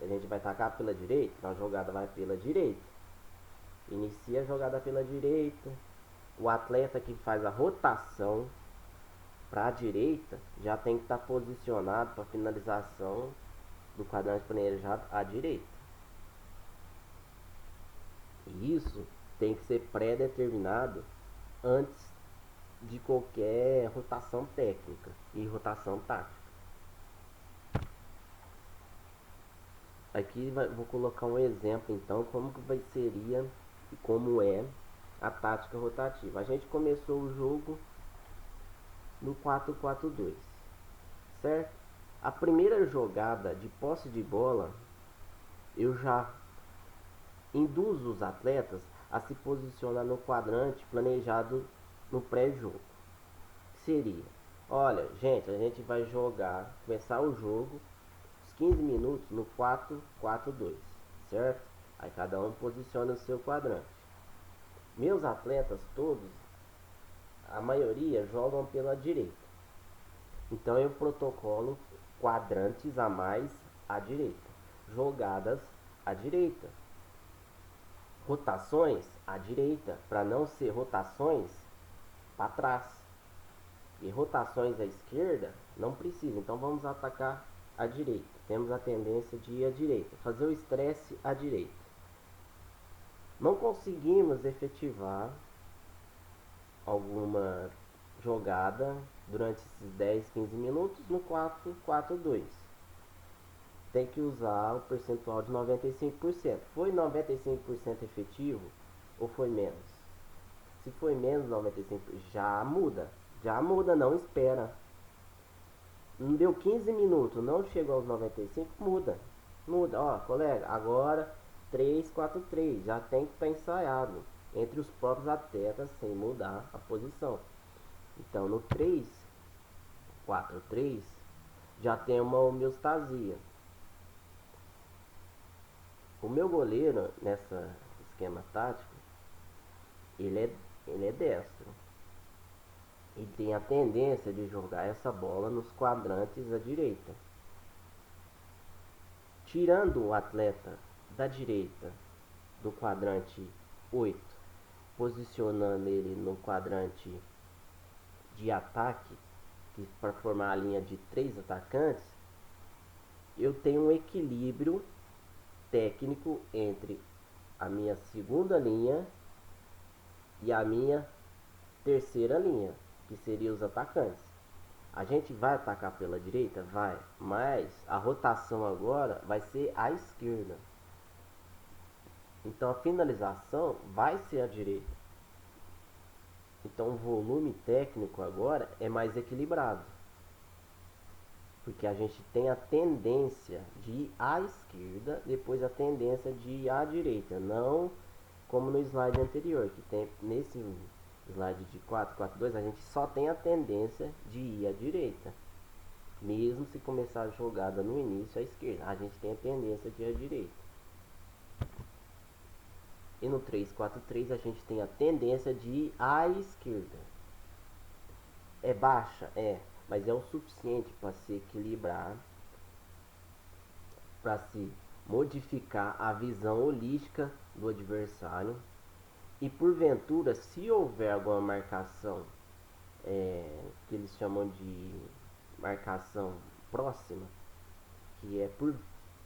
A gente vai tacar pela direita, então a jogada vai pela direita. Inicia a jogada pela direita. O atleta que faz a rotação para a direita já tem que estar posicionado para finalização do quadrante planejado à direita. E isso tem que ser pré-determinado antes de qualquer rotação técnica e rotação tática. Aqui vou colocar um exemplo então como que seria e como é a tática rotativa. A gente começou o jogo no 4-4-2, certo? A primeira jogada de posse de bola, eu já induzo os atletas a se posicionar no quadrante planejado no pré-jogo. Seria, olha, gente, a gente vai começar o jogo, os 15 minutos no 4-4-2, certo? Aí cada um posiciona o seu quadrante. Meus atletas todos, a maioria jogam pela direita. Então eu protocolo quadrantes a mais à direita, jogadas à direita, rotações à direita, para não ser rotações para trás. E rotações à esquerda não precisa, então vamos atacar à direita. Temos a tendência de ir à direita, fazer o estresse à direita. Não conseguimos efetivar alguma jogada durante esses 10, 15 minutos no 4-4-2. Tem que usar o percentual de 95%. Foi 95% efetivo ou foi menos? Se foi menos 95%, já muda, não espera. Não deu 15 minutos, não chegou aos 95%, muda, ó, colega, agora 3-4-3, já tem que estar ensaiado entre os próprios atletas sem mudar a posição. Então no 3-4-3 já tem uma homeostasia. O meu goleiro nessa esquema tático, ele é destro. Ele tem a tendência de jogar essa bola nos quadrantes à direita. Tirando o atleta da direita do quadrante 8, posicionando ele no quadrante de ataque, para formar a linha de 3 atacantes, eu tenho um equilíbrio técnico entre a minha segunda linha e a minha terceira linha, que seriam os atacantes. A gente vai atacar pela direita? Vai, mas a rotação agora vai ser à esquerda. Então a finalização vai ser à direita. Então o volume técnico agora é mais equilibrado. Porque a gente tem a tendência de ir à esquerda, depois a tendência de ir à direita. Não como no slide anterior, que tem nesse slide de 4-4-2, a gente só tem a tendência de ir à direita. Mesmo se começar a jogada no início à esquerda, a gente tem a tendência de ir à direita. E no 3-4-3 a gente tem a tendência de ir à esquerda. É baixa? É, mas é o suficiente para se equilibrar, para se modificar a visão holística do adversário. E porventura, se houver alguma marcação, que eles chamam de marcação próxima, que é por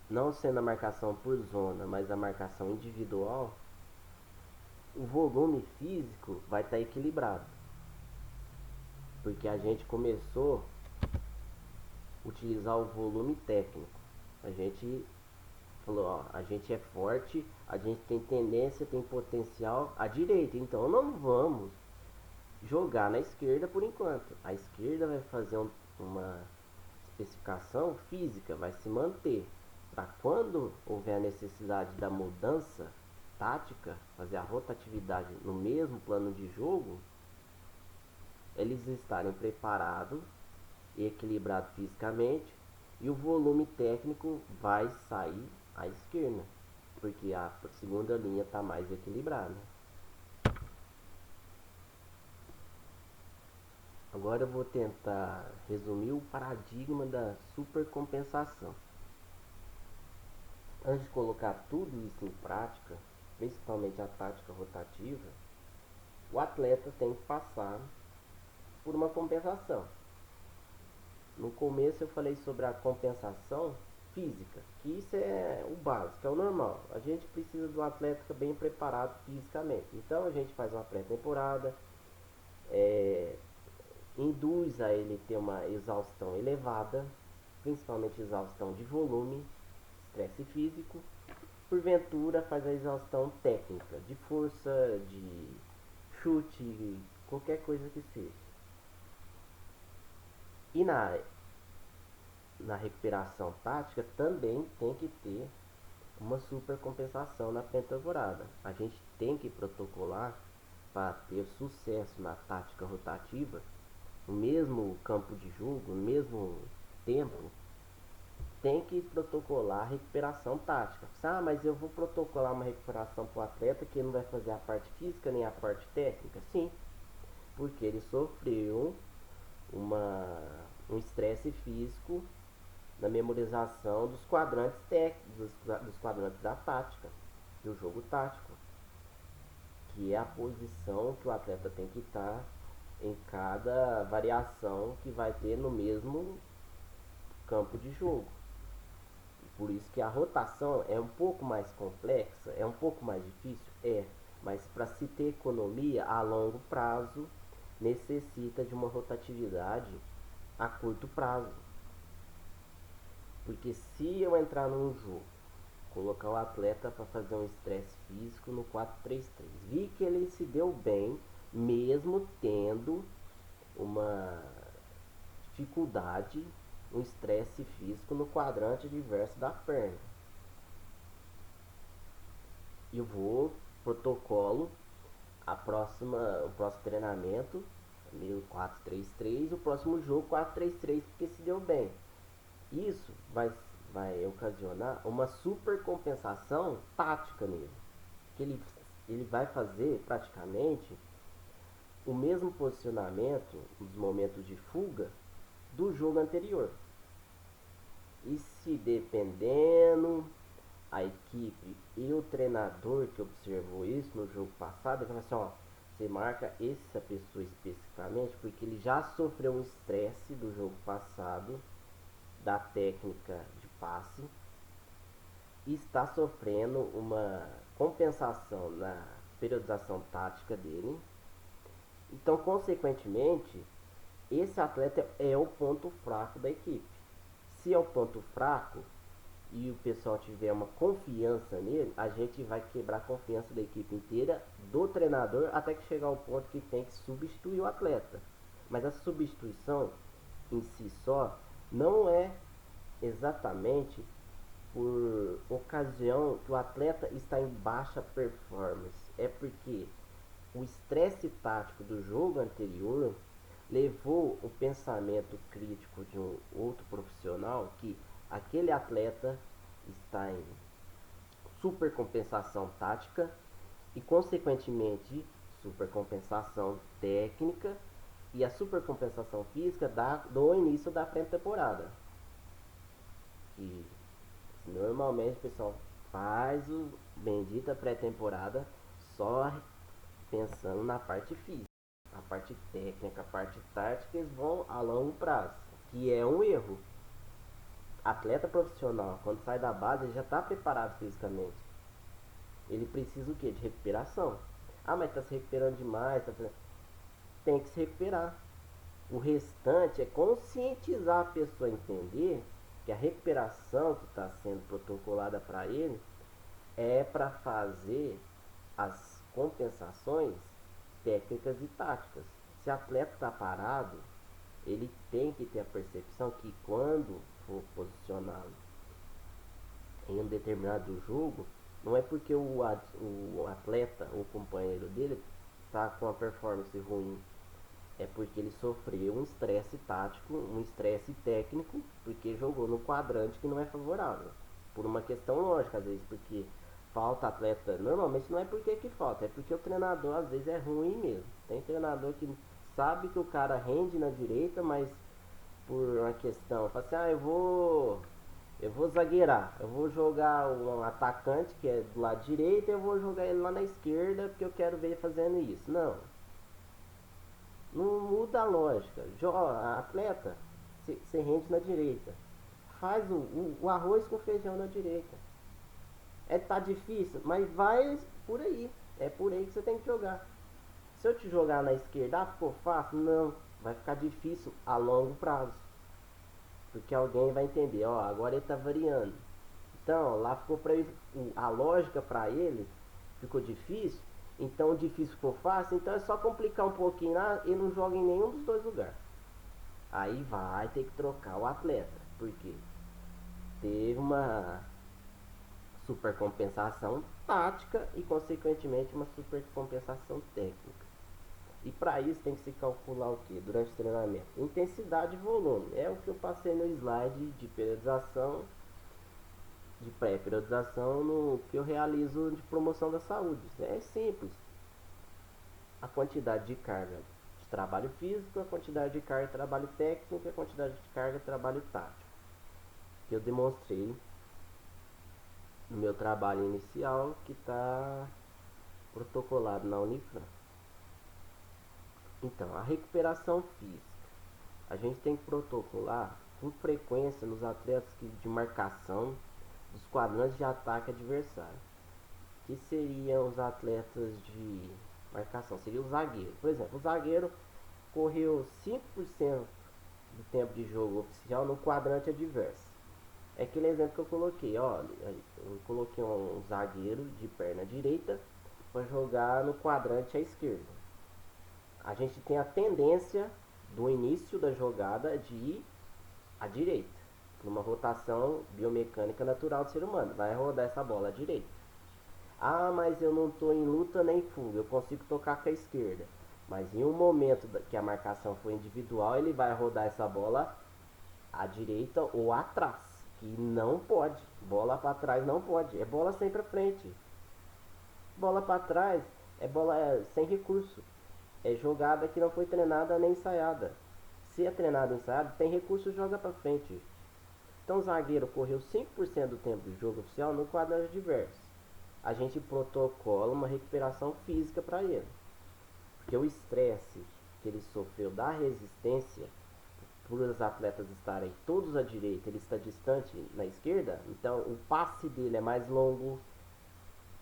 não sendo a marcação por zona, mas a marcação individual, o volume físico vai estar equilibrado. Porque a gente começou a utilizar o volume técnico. A gente falou, ó, a gente é forte, a gente tem tendência, tem potencial à direita, então não vamos jogar na esquerda por enquanto. A esquerda vai fazer uma especificação física, vai se manter. Para quando houver a necessidade da mudança tática, fazer a rotatividade no mesmo plano de jogo, eles estarem preparados e equilibrados fisicamente, e o volume técnico vai sair à esquerda, porque a segunda linha está mais equilibrada. Agora eu vou tentar resumir o paradigma da supercompensação. Antes de colocar tudo isso em prática, principalmente a tática rotativa, o atleta tem que passar por uma compensação. No começo eu falei sobre a compensação física, que isso é o básico, é o normal. A gente precisa do atleta bem preparado fisicamente. Então a gente faz uma pré-temporada, induz a ele ter uma exaustão elevada, principalmente exaustão de volume, estresse físico. Porventura faz a exaustão técnica, de força, de chute, qualquer coisa que seja. E na recuperação tática também tem que ter uma super compensação na pré-temporada. A gente tem que protocolar para ter sucesso na tática rotativa, no mesmo campo de jogo, no mesmo tempo, tem que protocolar a recuperação tática. Ah, mas eu vou protocolar uma recuperação para o atleta que não vai fazer a parte física nem a parte técnica? Sim, porque ele sofreu um estresse físico na memorização dos quadrantes técnicos, dos quadrantes da tática, do jogo tático, que é a posição que o atleta tem que estar em cada variação que vai ter no mesmo campo de jogo. Por isso que a rotação é um pouco mais complexa, é um pouco mais difícil, mas para se ter economia a longo prazo necessita de uma rotatividade a curto prazo. Porque se eu entrar num jogo, colocar o atleta para fazer um estresse físico no 4-3-3, vi que ele se deu bem, mesmo tendo uma dificuldade, um estresse físico no quadrante adverso da perna. Eu vou protocolo o próximo treinamento 4-3-3, o próximo jogo 4-3-3, porque se deu bem. Isso vai ocasionar uma super compensação tática nele, que ele vai fazer praticamente o mesmo posicionamento nos momentos de fuga do jogo anterior. E se dependendo a equipe e o treinador que observou isso no jogo passado, ele fala assim, ó, você marca essa pessoa especificamente porque ele já sofreu um estresse do jogo passado, da técnica de passe, e está sofrendo uma compensação na periodização tática dele. Então, consequentemente, esse atleta é o ponto fraco da equipe. Se é o ponto fraco e o pessoal tiver uma confiança nele, a gente vai quebrar a confiança da equipe inteira, do treinador, até que chegar ao ponto que tem que substituir o atleta. Mas a substituição em si só não é exatamente por ocasião que o atleta está em baixa performance. É porque o estresse tático do jogo anterior levou o pensamento crítico de um outro profissional que aquele atleta está em supercompensação tática e, consequentemente, supercompensação técnica, e a supercompensação física do início da pré-temporada. Que normalmente o pessoal faz o bendita pré-temporada só pensando na parte física. A parte técnica, a parte tática, eles vão a longo prazo, que é um erro. Atleta profissional, quando sai da base, ele já está preparado fisicamente. Ele precisa o quê? De recuperação. Ah, mas está se recuperando demais. Tem que se recuperar. O restante é conscientizar a pessoa a entender que a recuperação que está sendo protocolada para ele é para fazer as compensações técnicas e táticas. Se o atleta está parado, ele tem que ter a percepção que quando for posicionado em um determinado jogo, não é porque o atleta, o companheiro dele, está com uma performance ruim. É porque ele sofreu um estresse tático, um estresse técnico, porque jogou no quadrante que não é favorável. Por uma questão lógica, às vezes, porque falta atleta. Normalmente não é porque que falta, é porque o treinador às vezes é ruim mesmo. Tem treinador que sabe que o cara rende na direita, mas por uma questão, fala assim, eu vou zagueirar, eu vou jogar um atacante que é do lado direito, eu vou jogar ele lá na esquerda porque eu quero ver ele fazendo isso. Não, não muda a lógica. Atleta, você rende na direita. Faz o arroz com feijão na direita. Tá difícil, mas vai por aí. É por aí que você tem que jogar. Se eu te jogar na esquerda, ficou fácil? Não. Vai ficar difícil a longo prazo. Porque alguém vai entender, ó, agora ele tá variando. Então, lá ficou para ele, a lógica para ele ficou difícil. Então, o difícil ficou fácil. Então, é só complicar um pouquinho lá e não joga em nenhum dos dois lugares. Aí vai ter que trocar o atleta. Porque teve uma supercompensação tática e, consequentemente, uma supercompensação técnica. E para isso tem que se calcular o que durante o treinamento? Intensidade e volume. É o que eu passei no slide de periodização, de pré-periodização, no que eu realizo de promoção da saúde. É simples. A quantidade de carga de trabalho físico, a quantidade de carga de trabalho técnico, a quantidade de carga de trabalho tático. Que eu demonstrei no meu trabalho inicial, que está protocolado na Unifran. Então, a recuperação física. A gente tem que protocolar com frequência nos atletas de marcação dos quadrantes de ataque adversário. Que seriam os atletas de marcação? Seria o zagueiro. Por exemplo, o zagueiro correu 5% do tempo de jogo oficial no quadrante adverso. É aquele exemplo que eu coloquei, ó, eu coloquei um zagueiro de perna direita para jogar no quadrante à esquerda. A gente tem a tendência do início da jogada de ir à direita, por uma rotação biomecânica natural do ser humano. Vai rodar essa bola à direita. Ah, mas eu não estou em luta nem fuga, eu consigo tocar com a esquerda. Mas em um momento que a marcação for individual, ele vai rodar essa bola à direita ou atrás, que não pode. Bola para trás não pode, é bola sempre para frente. Bola para trás é bola sem recurso. É jogada que não foi treinada nem ensaiada. Se é treinado e ensaiado, tem recurso, joga para frente. Então o zagueiro correu 5% do tempo de jogo oficial no quadrante adverso. A gente protocola uma recuperação física para ele. Porque o estresse que ele sofreu da resistência, por os atletas estarem todos à direita, ele está distante na esquerda, então o passe dele é mais longo,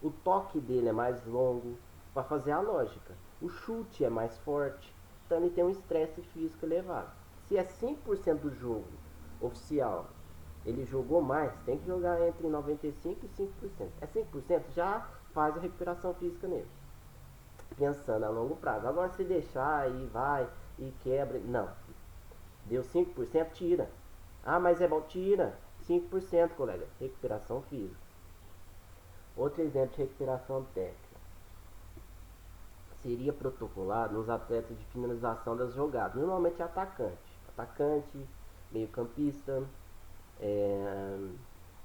o toque dele é mais longo, para fazer a lógica. O chute é mais forte. então ele tem um estresse físico elevado. Se é 5% do jogo oficial, ele jogou mais, tem que jogar entre 95% e 5%. É 5%, já faz a recuperação física nele, pensando a longo prazo. Agora se deixar aí vai e quebra, não. Deu 5%, tira. Ah, mas é bom, tira. 5%, colega. Recuperação física. Outro exemplo de recuperação técnica seria protocolado nos atletas de finalização das jogadas. Normalmente é atacante, meio campista, é,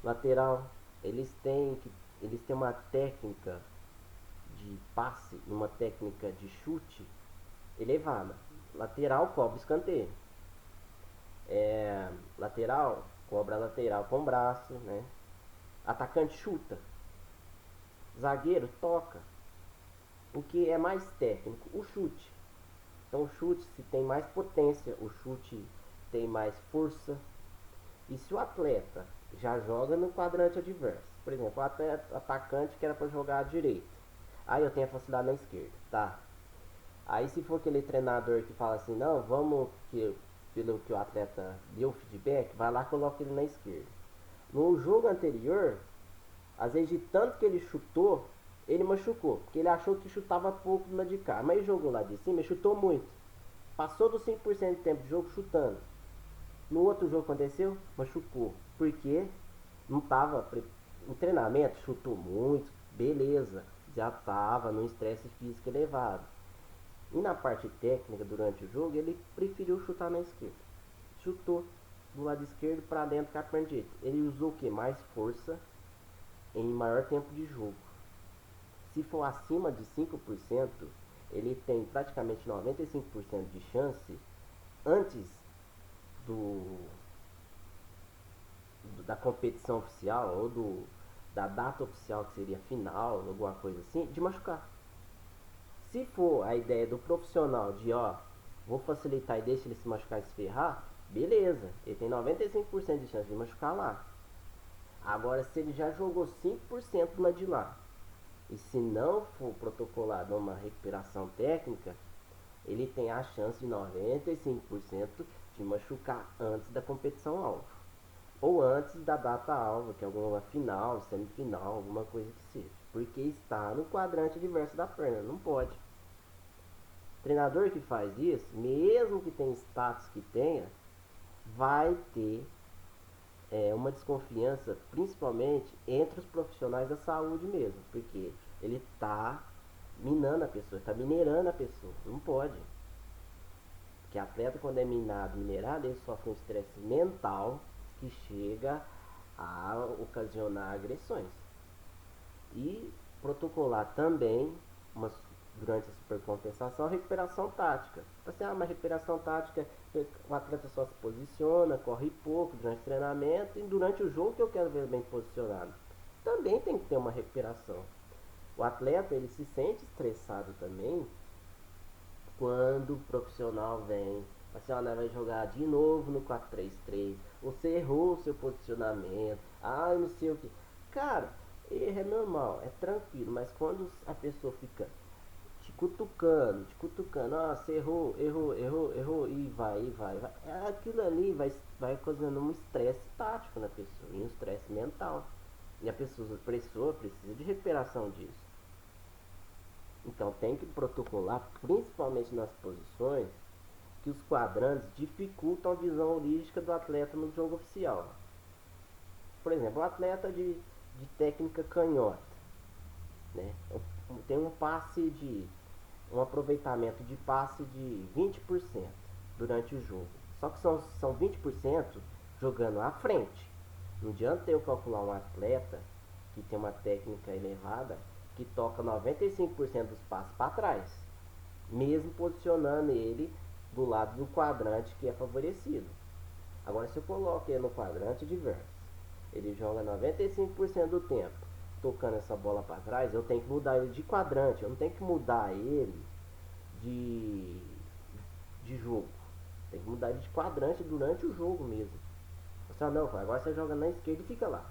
lateral. Eles têm uma técnica de passe, uma técnica de chute elevada. Lateral cobra escanteio. Lateral cobra lateral com o braço, né? Atacante chuta. Zagueiro toca. O que é mais técnico? O chute. Então o chute, se tem mais potência, o chute tem mais força. E se o atleta já joga no quadrante adverso, por exemplo, o atacante que era para jogar à direita, aí eu tenho a facilidade na esquerda, tá? Aí se for aquele treinador que fala assim, não, vamos que pelo que o atleta deu feedback, vai lá e coloca ele na esquerda. No jogo anterior, às vezes de tanto que ele chutou, ele machucou, porque ele achou que chutava pouco do lado de cá, mas ele jogou lá de cima e chutou muito. Passou dos 5% de tempo de jogo chutando. No outro jogo aconteceu, machucou. Porque não estava. O treinamento chutou muito, beleza. Já estava num estresse físico elevado. E na parte técnica, durante o jogo, ele preferiu chutar na esquerda. Chutou do lado esquerdo para dentro com a perna direita. Ele usou o que? Mais força em maior tempo de jogo. Se for acima de 5%, ele tem praticamente 95% de chance antes do, da competição oficial ou da data oficial, que seria final, alguma coisa assim, de machucar. Se for a ideia do profissional de, ó, vou facilitar e deixa ele se machucar e se ferrar, beleza, ele tem 95% de chance de machucar lá. Agora, se ele já jogou 5% lá de lá, e se não for protocolado uma recuperação técnica, ele tem a chance de 95% de machucar antes da competição alvo. Ou antes da data alvo, que é alguma final, semifinal, alguma coisa que seja. Porque está no quadrante adverso da perna, não pode. O treinador que faz isso, mesmo que tenha status que tenha, vai ter uma desconfiança, principalmente entre os profissionais da saúde mesmo, porque ele está minando a pessoa, está minerando a pessoa, não pode. Porque atleta, quando é minado, minerado, ele sofre um estresse mental que chega a ocasionar agressões. E protocolar também, durante a supercompensação, a recuperação tática. Assim, mas recuperação tática, o atleta só se posiciona, corre pouco durante o treinamento e durante o jogo que eu quero ver bem posicionado. Também tem que ter uma recuperação. O atleta, ele se sente estressado também quando o profissional vem, assim, ó, vai jogar de novo no 4-3-3, você errou o seu posicionamento, não sei o que. Cara, erro é normal, é tranquilo, mas quando a pessoa fica te cutucando, você errou, e vai, aquilo ali vai causando um estresse tático na pessoa, e um estresse mental. E a pessoa precisa de recuperação disso. Então tem que protocolar, principalmente nas posições que os quadrantes dificultam a visão holística do atleta no jogo oficial. Por exemplo, o atleta de técnica canhota, né? Tem um aproveitamento de passe de 20% durante o jogo. Só que são 20% jogando à frente. Não adianta eu calcular um atleta que tem uma técnica elevada que toca 95% dos passos para trás, mesmo posicionando ele do lado do quadrante que é favorecido. Agora, se eu coloco ele no quadrante adverso, ele joga 95% do tempo tocando essa bola para trás, eu tenho que mudar ele de quadrante, eu não tenho que mudar ele de jogo. Tem que mudar ele de quadrante durante o jogo mesmo. Você não, agora você joga na esquerda e fica lá.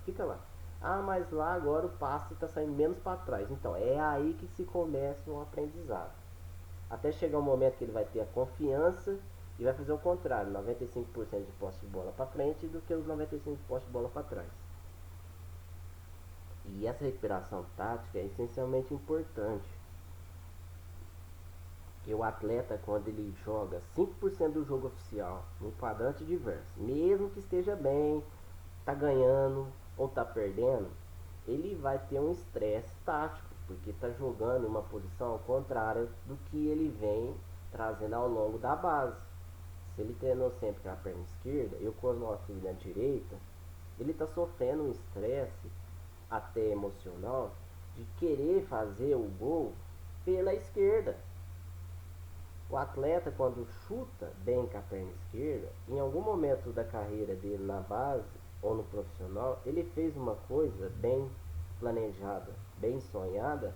Mas lá agora o passe está saindo menos para trás. Então, é aí que se começa um aprendizado. até chegar um momento que ele vai ter a confiança e vai fazer o contrário, 95% de posse de bola para frente do que os 95% de posse de bola para trás. E essa recuperação tática é essencialmente importante, porque o atleta, quando ele joga 5% do jogo oficial no quadrante adverso, mesmo que esteja bem, tá ganhando ou tá perdendo, ele vai ter um estresse tático, porque tá jogando em uma posição contrária do que ele vem trazendo ao longo da base. Se ele treinou sempre com a perna esquerda, eu coloco ele na direita, ele tá sofrendo um estresse até emocional de querer fazer o gol pela esquerda. O atleta, quando chuta bem com a perna esquerda, em algum momento da carreira dele na base ou no profissional, ele fez uma coisa bem planejada, bem sonhada,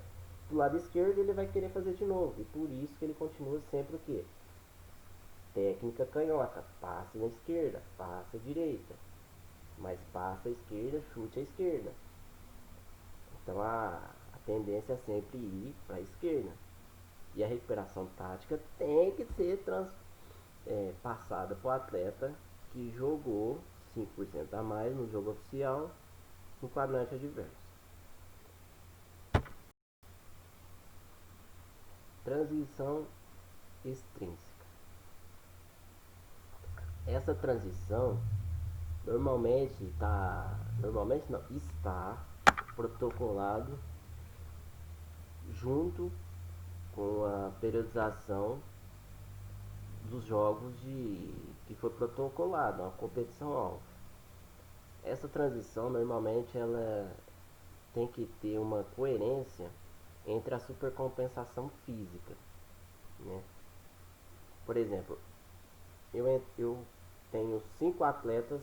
do lado esquerdo ele vai querer fazer de novo. E por isso que ele continua sempre o quê? Técnica canhota, passe na esquerda, passe à direita, mas passe à esquerda, chute à esquerda. Então a tendência é sempre ir para a esquerda. E a recuperação tática tem que ser passada para o atleta que jogou 5% a mais no jogo oficial no quadrante adverso. Transição extrínseca. Essa transição normalmente não, está protocolado junto com a periodização dos jogos que foi protocolado, uma competição alvo. Essa transição normalmente ela tem que ter uma coerência entre a supercompensação física, né? Por exemplo, eu tenho 5 atletas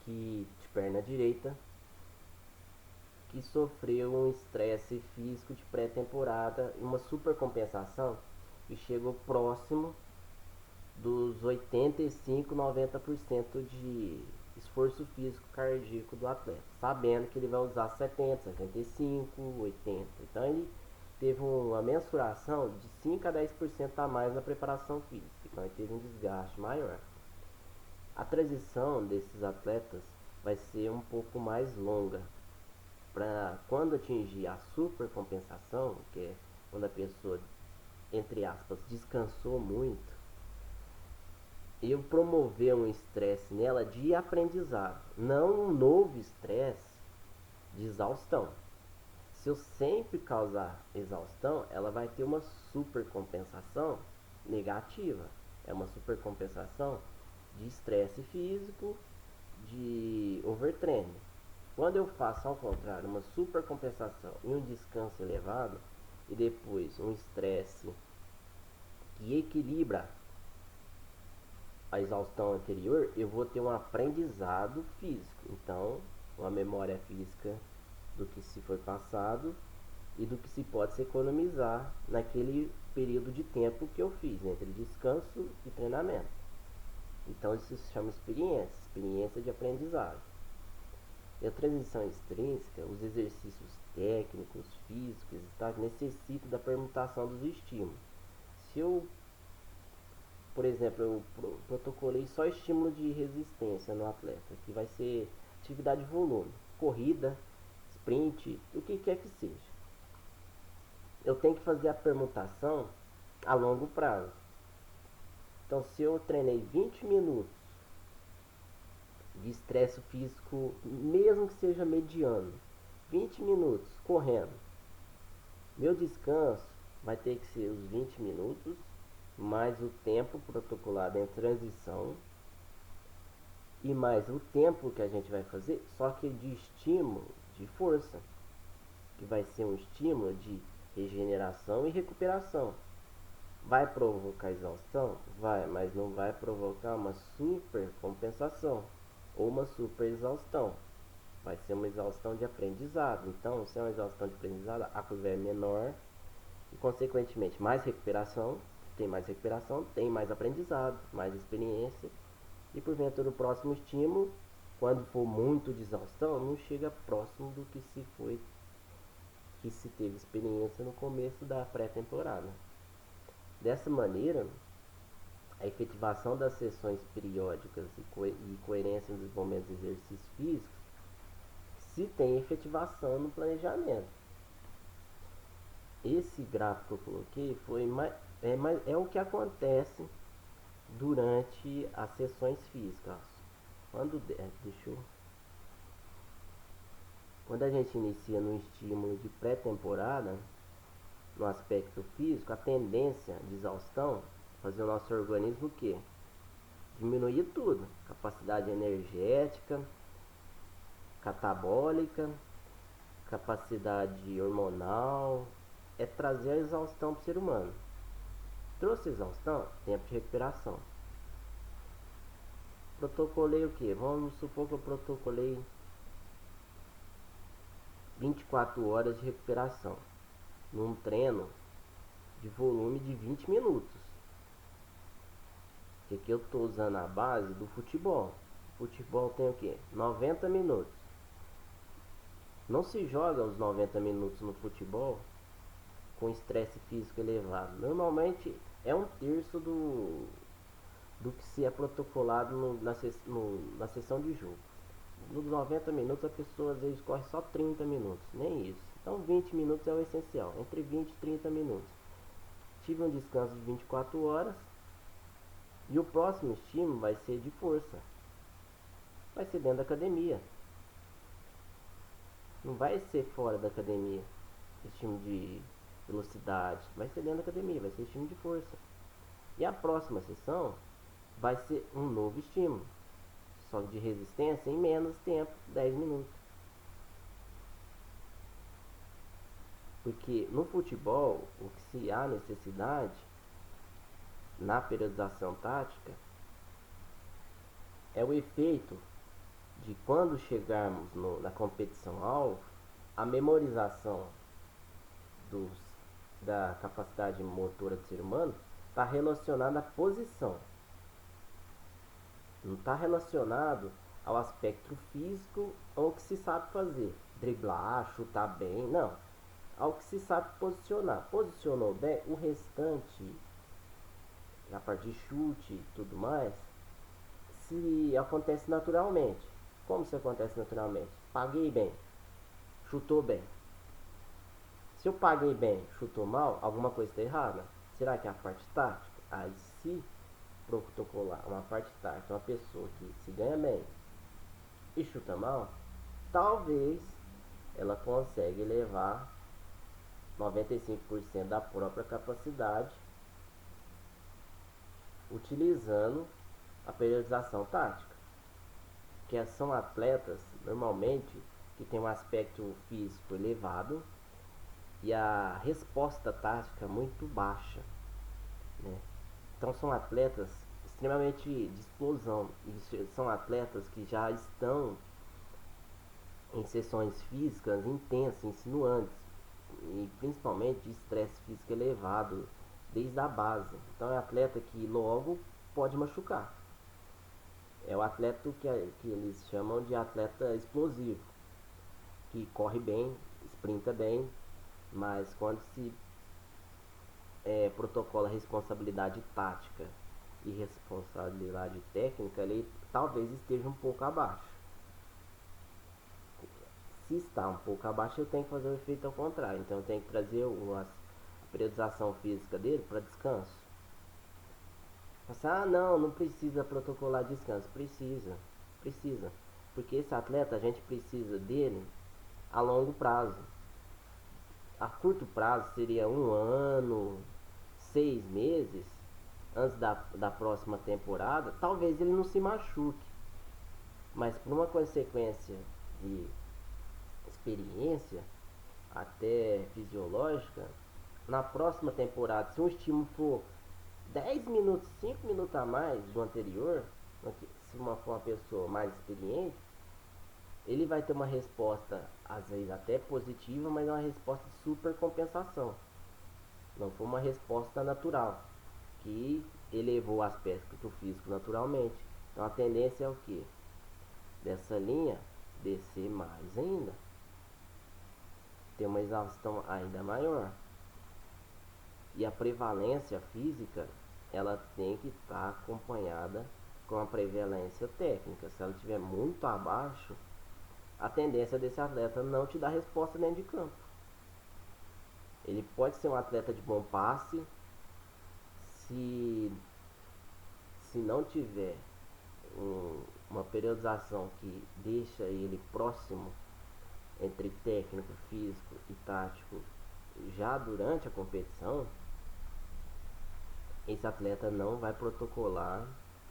que de perna direita que sofreu um estresse físico de pré-temporada e uma supercompensação que chegou próximo dos 85-90% de esforço físico cardíaco do atleta, sabendo que ele vai usar 70, 75, 80. Então ele teve uma mensuração de 5 a 10% a mais na preparação física, então ele teve um desgaste maior. A transição desses atletas vai ser um pouco mais longa, para quando atingir a supercompensação, que é quando a pessoa, entre aspas, descansou muito, eu promover um estresse nela de aprendizado, não um novo estresse de exaustão. Se eu sempre causar exaustão, ela vai ter uma supercompensação negativa. É uma supercompensação de estresse físico, de overtraining. Quando eu faço ao contrário, uma supercompensação e um descanso elevado, e depois um estresse que equilibra a exaustão anterior, eu vou ter um aprendizado físico. Então, uma memória física do que se foi passado e do que se pode se economizar naquele período de tempo que eu fiz, entre descanso e treinamento. Então, isso se chama experiência de aprendizado. E a transição extrínseca, os exercícios técnicos, físicos, necessitam da permutação dos estímulos. Se eu, por exemplo, eu protocolei só estímulo de resistência no atleta, que vai ser atividade de volume, corrida, sprint, o que quer que seja. Eu tenho que fazer a permutação a longo prazo. Então, se eu treinei 20 minutos de estresse físico, mesmo que seja mediano, 20 minutos correndo, meu descanso vai ter que ser os 20 minutos mais o tempo protocolado em transição e mais o tempo que a gente vai fazer, só que de estímulo de força, que vai ser um estímulo de regeneração e recuperação. Vai provocar exaustão? Vai, mas não vai provocar uma super compensação ou uma super exaustão. Vai ser uma exaustão de aprendizado. Então, se é uma exaustão de aprendizado, a curva é menor e, consequentemente, mais recuperação. Tem mais recuperação, tem mais aprendizado, mais experiência. E, porventura, o próximo estímulo, quando for muito de exaustão, não chega próximo do que se foi que se teve experiência no começo da pré-temporada. Dessa maneira, a efetivação das sessões periódicas e coerência nos momentos de exercícios físicos se tem efetivação no planejamento. Esse gráfico que eu coloquei é o que acontece durante as sessões físicas. Quando a gente inicia no estímulo de pré-temporada, no aspecto físico, a tendência de exaustão fazer o nosso organismo o quê? Diminuir tudo, capacidade energética, catabólica, capacidade hormonal, é trazer a exaustão para o ser humano. Trouxe exaustão, tempo de recuperação. Protocolei o que? Vamos supor que eu protocolei 24 horas de recuperação num treino de volume de 20 minutos. Que aqui eu estou usando a base do futebol. O futebol tem o que? 90 minutos. Não se joga os 90 minutos no futebol com estresse físico elevado. Normalmente é um terço do que se é protocolado na sessão de jogo. Nos 90 minutos a pessoa às vezes corre só 30 minutos, nem isso. Então 20 minutos é o essencial, entre 20 e 30 minutos. Tive um descanso de 24 horas e o próximo estímulo vai ser de força. Vai ser dentro da academia. Não vai ser fora da academia. Estímulo de velocidade. Vai ser dentro da academia, vai ser estímulo de força. E a próxima sessão vai ser um novo estímulo. Só de resistência em menos tempo, 10 minutos. Porque no futebol, o que se há necessidade na periodização tática é o efeito de quando chegarmos na competição-alvo, a memorização da capacidade motora do ser humano está relacionada à posição. Não está relacionado ao aspecto físico ou ao que se sabe fazer. Driblar, chutar bem, não. Ao que se sabe posicionar. Posicionou bem, o restante, a parte de chute e tudo mais, se acontece naturalmente. Como se acontece naturalmente? Paguei bem, chutou bem. Se eu paguei bem, chutou mal, alguma coisa está errada. Será que é a parte tática? Aí se protocolar uma parte tática, uma pessoa que se ganha bem e chuta mal, talvez ela consiga elevar 95% da própria capacidade utilizando a periodização tática. Que são atletas normalmente que tem um aspecto físico elevado e a resposta tática muito baixa, né? Então são atletas extremamente de explosão e são atletas que já estão em sessões físicas intensas, insinuantes e principalmente de estresse físico elevado desde a base. Então é um atleta que logo pode machucar. É o atleta que eles chamam de atleta explosivo, que corre bem, sprinta bem, mas quando se protocola responsabilidade tática e responsabilidade técnica, ele talvez esteja um pouco abaixo. Se está um pouco abaixo, eu tenho que fazer o efeito ao contrário. Então eu tenho que trazer a periodização física dele para descanso. Você, não precisa protocolar descanso. Precisa. Porque esse atleta a gente precisa dele a longo prazo. A curto prazo seria 1 ano, 6 meses antes da próxima temporada. Talvez ele não se machuque, mas por uma consequência de experiência até fisiológica, na próxima temporada, se um estímulo for 10 minutos, 5 minutos a mais do anterior, se for uma pessoa mais experiente, ele vai ter uma resposta, às vezes até positiva, mas é uma resposta de super compensação. Não foi uma resposta natural, que elevou o aspecto físico naturalmente. Então a tendência é o que? Dessa linha, descer mais ainda. ter uma exaustão ainda maior. E a prevalência física, ela tem que estar acompanhada com a prevalência técnica. Se ela estiver muito abaixo, a tendência desse atleta não te dar resposta dentro de campo. Ele pode ser um atleta de bom passe, se, se não tiver uma periodização que deixa ele próximo entre técnico, físico e tático já durante a competição, esse atleta não vai protocolar,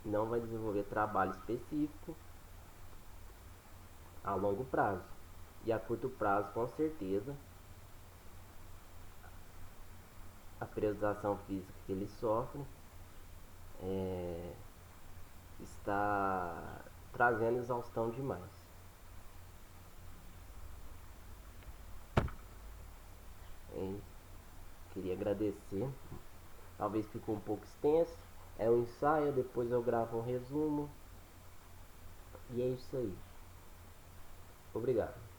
não vai desenvolver trabalho específico a longo prazo. E a curto prazo, com certeza, a periodização física que ele sofre está trazendo exaustão demais. E queria agradecer. Talvez ficou um pouco extenso. É um ensaio, depois eu gravo um resumo. E é isso aí. Obrigado.